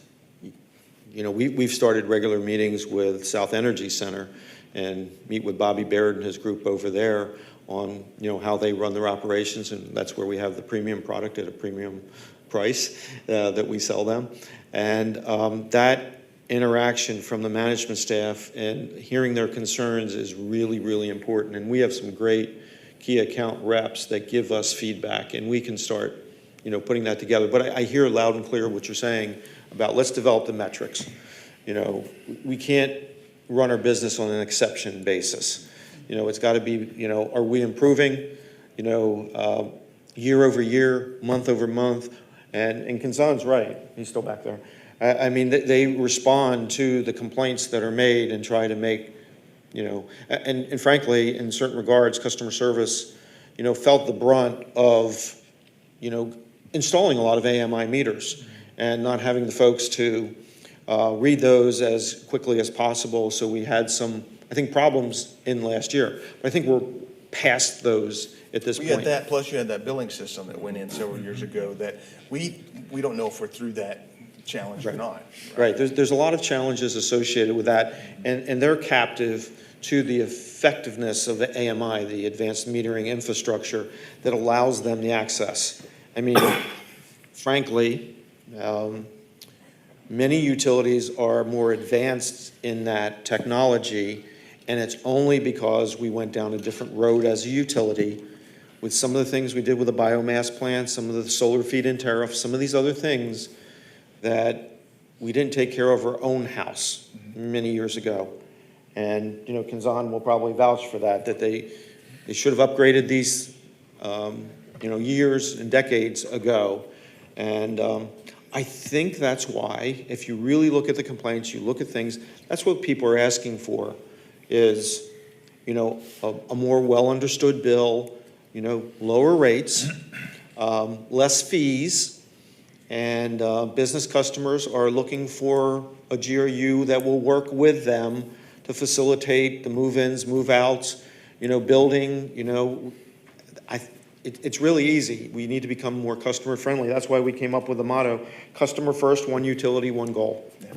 you know, we've started regular meetings with South Energy Center and meet with Bobby Baird and his group over there on, you know, how they run their operations, and that's where we have the premium product at a premium price that we sell them. And that interaction from the management staff and hearing their concerns is really, really important. And we have some great key account reps that give us feedback, and we can start, you know, putting that together. But I hear loud and clear what you're saying about let's develop the metrics. You know, we can't run our business on an exception basis. You know, it's got to be, you know, are we improving, you know, year over year, month over month? And Kinzan's right. He's still back there. I mean, they respond to the complaints that are made and try to make, you know, and frankly, in certain regards, customer service, you know, felt the brunt of, you know, installing a lot of AMI meters and not having the folks to read those as quickly as possible. So we had some, I think, problems in last year. But I think we're past those at this point. We had that, plus you had that billing system that went in several years ago that we don't know if we're through that challenge or not. Right. There's a lot of challenges associated with that, and they're captive to the effectiveness of the AMI, the advanced metering infrastructure that allows them the access. I mean, frankly, many utilities are more advanced in that technology, and it's only because we went down a different road as a utility with some of the things we did with the biomass plant, some of the solar feed-in tariff, some of these other things that we didn't take care of our own house many years ago. And, you know, Kinzan will probably vouch for that they should have upgraded these, you know, years and decades ago. And I think that's why, if you really look at the complaints, you look at things, that's what people are asking for is, you know, a more well-understood bill, you know, lower rates, less fees, and business customers are looking for a GRU that will work with them to facilitate the move-ins, move-outs, you know, building, you know. It's really easy. We need to become more customer-friendly. That's why we came up with the motto, customer first, one utility, one goal. Yeah.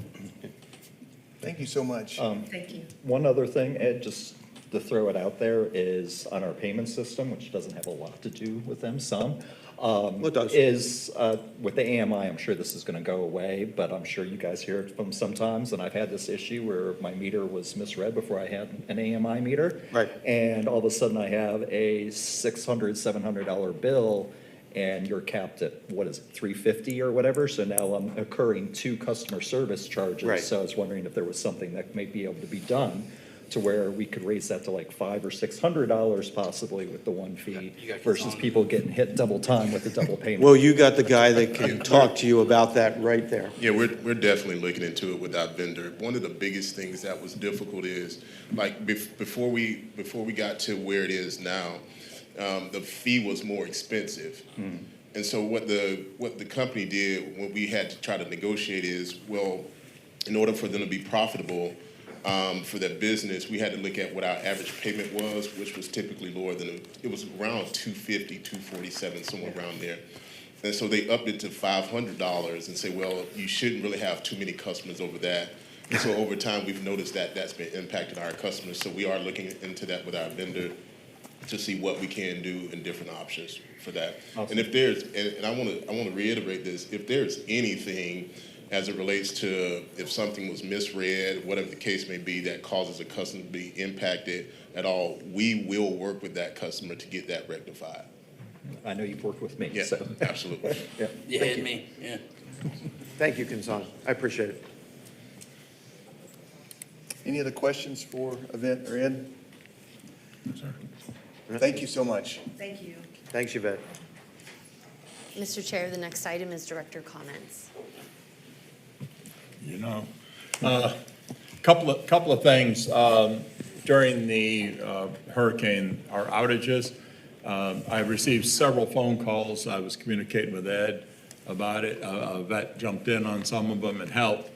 Thank you so much. Thank you. One other thing, Ed, just to throw it out there, is on our payment system, which doesn't have a lot to do with them, some. It does. Is with the AMI, I'm sure this is going to go away, but I'm sure you guys hear it from sometimes, and I've had this issue where my meter was misread before I had an AMI meter. Right. And all of a sudden I have a $600, $700 bill, and you're capped at, what is it, $350 or whatever? So now I'm incurring 2 customer service charges. Right. So I was wondering if there was something that may be able to be done to where we could raise that to like $500 or $600 possibly with the one fee versus people getting hit double time with the double payment. Well, you got the guy that can talk to you about that right there. Yeah, we're definitely looking into it with our vendor. One of the biggest things that was difficult is, like, before we got to where it is now, the fee was more expensive. And so what the company did when we had to try to negotiate is, well, in order for them to be profitable, for that business, we had to look at what our average payment was, which was typically lower than, it was around $250, $247, somewhere around there. And so they upped it to $500 and say, well, you shouldn't really have too many customers over that. And so over time, we've noticed that that's been impacting our customers. So we are looking into that with our vendor to see what we can do and different options for that. Awesome. And if there's, and I want to reiterate this, if there's anything as it relates to if something was misread, whatever the case may be, that causes a customer to be impacted at all, we will work with that customer to get that rectified. I know you've worked with me, Yeah, so. absolutely. Yeah. Yeah, Thank and you. me, yeah. Thank you, Kinsan. I appreciate it. Any other questions for Yvette or Ed? Thank you so much. Thank you. Thanks, Yvette. Mr. Chair, the next item is director comments. You know, couple of things. During the hurricane, our outages, I received several phone calls. I was communicating with Ed about it. Vet jumped in on some of them and helped.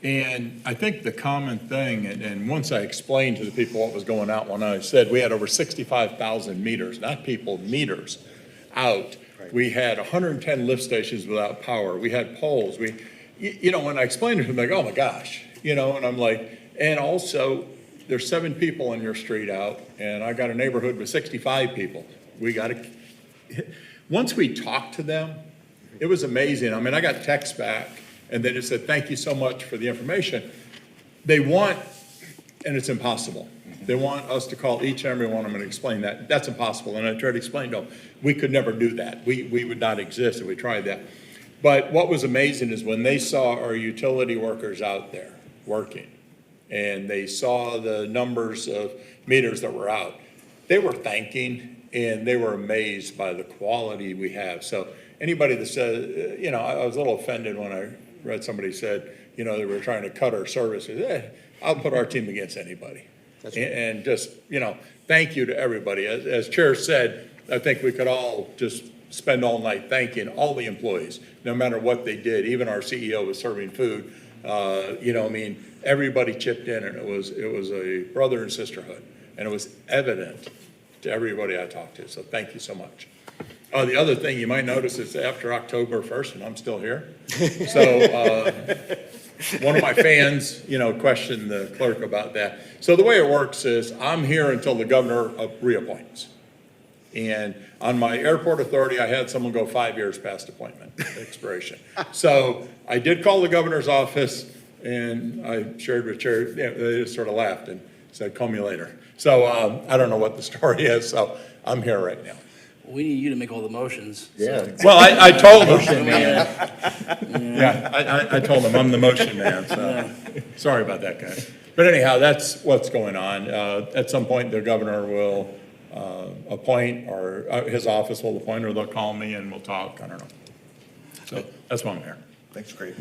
And I think the common thing, and once I explained to the people what was going on, when I said we had over 65,000 meters, not people, meters out. We had 110 lift stations without power. We had poles. You know, when I explained it to them, like, oh my gosh, you know, and I'm like, and also there's 7 people on your street out, and I got a neighborhood with 65 people. We got to, once we talked to them, it was amazing. I mean, I got texts back, and they just said, thank you so much for the information. They want, and it's impossible. They want us to call each and every one of them and explain that. That's impossible. And I tried to explain to them, we could never do that. We would not exist if we tried that. But what was amazing is when they saw our utility workers out there working, and they saw the numbers of meters that were out, they were thanking, and they were amazed by the quality we have. So anybody that says, you know, I was a little offended when I read somebody said, you know, they were trying to cut our services. I'll put our team against anybody. That's right. And just, you know, thank you to everybody. As Chair said, I think we could all just spend all night thanking all the employees, no matter what they did. Even our CEO was serving food. You know, I mean, everybody chipped in, and it was a brother and sisterhood, and it was evident to everybody I talked to. So thank you so much. The other thing you might notice is after October 1st, and I'm still here. So one of my fans, you know, questioned the clerk about that. So the way it works is I'm here until the governor reappoints. And on my airport authority, I had someone go 5 years past appointment expiration. So I did call the governor's office, and I shared with Chair, they just sort of laughed and said, call me later. So I don't know what the story is, so I'm here right now. We need you to make all the motions. Yeah. Well, I told them. Yeah, I told them I'm the motion man, so sorry about that, guys. But anyhow, that's what's going on. At some point, the governor will appoint, or his office will appoint, or they'll call me and we'll talk. I don't know. So that's why I'm here. Thanks, Craig.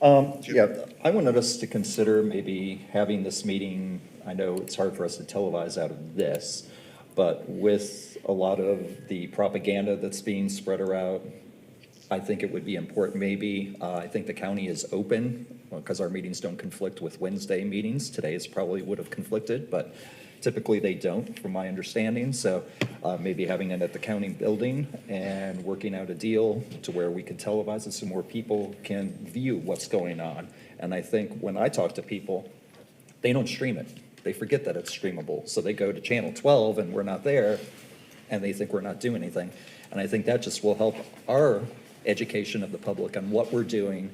Yeah, I wanted us to consider maybe having this meeting. I know it's hard for us to televise out of this, but with a lot of the propaganda that's being spread around, I think it would be important maybe. I think the county is open because our meetings don't conflict with Wednesday meetings. Today's probably would have conflicted, but typically they don't, from my understanding. So maybe having it at the county building and working out a deal to where we can televise it so more people can view what's going on. And I think when I talk to people, they don't stream it. They forget that it's streamable. So they go to channel 12 and we're not there, and they think we're not doing anything. And I think that just will help our education of the public on what we're doing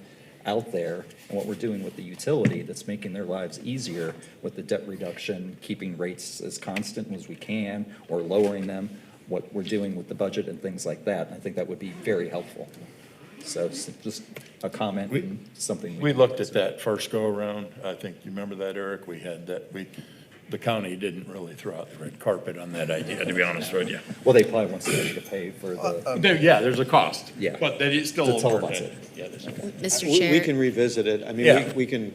out there and what we're doing with the utility that's making their lives easier with the debt reduction, keeping rates as constant as we can, or lowering them, what we're doing with the budget and things like that. And I think that would be very helpful. So just a comment and something. We looked at that first go around. I think you remember that, Eric. We had that. The county didn't really throw out the red carpet on that idea, to be honest with you. Well, they probably want somebody to pay for the. Yeah, there's a cost. Yeah. But they still To overhead. televise it. Yeah, there's a cost. Mr. Chair. We can revisit it. I mean, Yeah. we can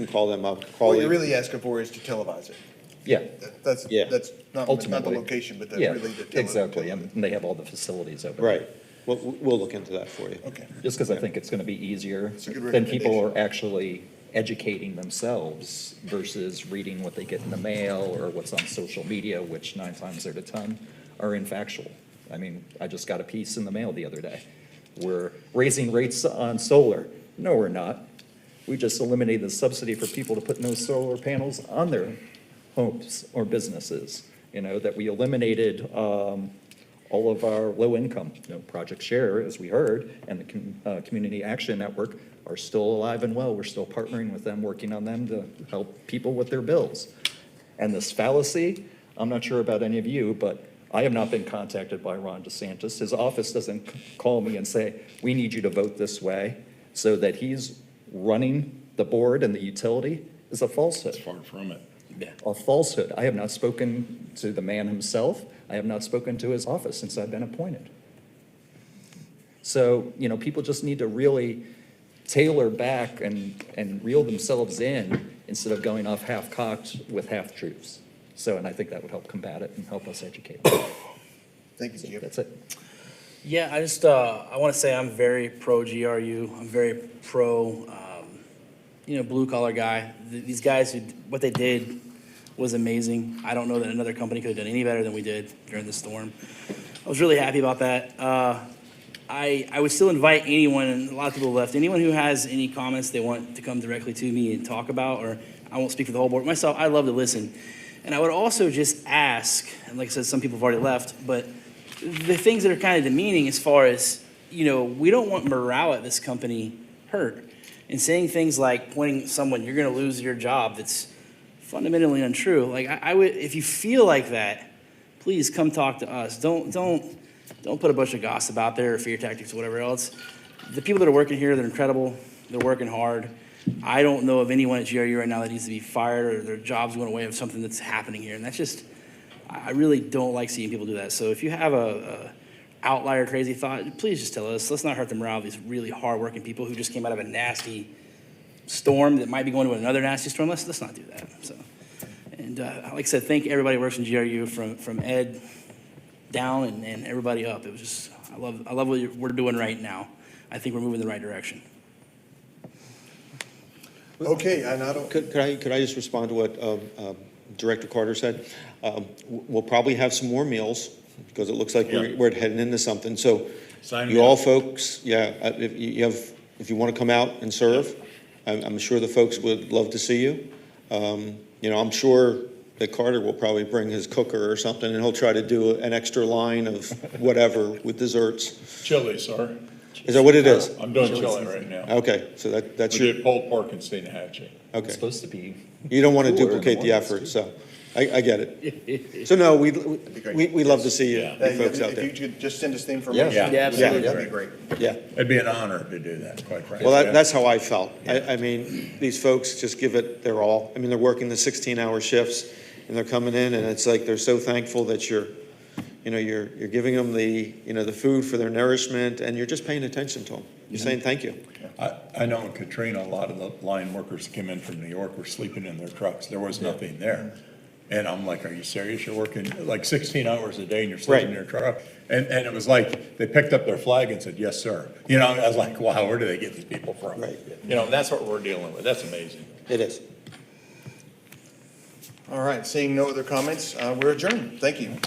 call them up. What you're really asking for is to televise it. Yeah. That's Yeah. not the Ultimately. location, but Yeah, really the exactly, and they have all the facilities open. Right. We'll look into that for you. Okay. Just because I think it's going to be easier, It's a good then people recommendation. are actually educating themselves versus reading what they get in the mail or what's on social media, which 9 times out of 10 are infactual. I mean, I just got a piece in the mail the other day. We're raising rates on solar. No, we're not. We just eliminated the subsidy for people to put no solar panels on their homes or businesses. You know, that we eliminated all all of our low income. Project Share, as we heard, and the Community Action Network are still alive and well. We're still partnering with them, working on them to help people with their bills. And this fallacy, I'm not sure about any of you, but I have not been contacted by Ron DeSantis. His office doesn't call me and say, we need you to vote this way, so that he's running the board and the utility is a falsehood. Far from it. A falsehood. I have not spoken to the man himself. I have not spoken to his office since I've been appointed. So, people just need to really tailor back and reel themselves in instead of going off half-cocked with half-truths. So, and I think that would help combat it and help us educate. Thank you, Jim. That's it. Yeah, I want to say I'm very pro GRU. I'm very pro, blue collar guy. These guys, what they did was amazing. I don't know that another company could have done any better than we did during the storm. I was really happy about that. I would still invite anyone, and a lot of people left, anyone who has any comments they want to come directly to me and talk about, or I won't speak for the whole board. Myself, I love to listen. And I would also just ask, and like I said, some people have already left, but the things that are kind of demeaning as far as, we don't want morale at this company hurt. And saying things like pointing at someone, you're going to lose your job, that's fundamentally untrue. Like, I would, if you feel like that, please come talk to us. Don't put a bunch of gossip out there or fear tactics or whatever else. The people that are working here, they're incredible. They're working hard. I don't know of anyone at GRU right now that needs to be fired or their jobs going away of something that's happening here. And that's just, I really don't like seeing people do that. So if you have a outlier crazy thought, please just tell us. Let's not hurt the morale of these really hardworking people who just came out of a nasty storm that might be going to another nasty storm. Let's not do that. So, and like I said, thank everybody who works in GRU from Ed down and everybody up. It was just, I love what we're doing right now. I think we're moving in the right direction. Okay, and I don't. Could I just respond to what Director Carter said? We'll probably have some more meals because it looks like we're heading into something. So you all folks, if you want to come out and serve, I'm sure the folks would love to see you. I'm sure that Carter will probably bring his cooker or something, and he'll try to do an extra line of whatever with desserts. Chili, sir. Is that what it is? I'm doing chili right now. Okay, so that's We did pulled pork and Steenhatchee. Okay. It's supposed to be. You don't want to cooler in the duplicate the mornings, effort, too. so I get it. So no, we love to see you folks out there. If you could just send us the information. Yeah, absolutely. That'd be great. Yeah. It'd be an honor to do that, quite frankly. Well, that's how I felt. I mean, these folks just give it their all. I mean, they're working the 16-hour shifts, and they're coming in, and it's like they're so thankful that you're giving them the food for their nourishment, and you're just paying attention to them. You're saying thank you. I know in Katrina, a lot of the line workers that came in from New York were sleeping in their trucks. There was nothing there. And I'm like, are you serious? You're working like 16 hours a day and you're sleeping in your truck? And it was like, they picked up their flag and said, yes, sir. I was like, wow, where do they get these people from? Right. That's what we're dealing with. That's amazing. It is. All right, seeing no other comments, we're adjourned. Thank you.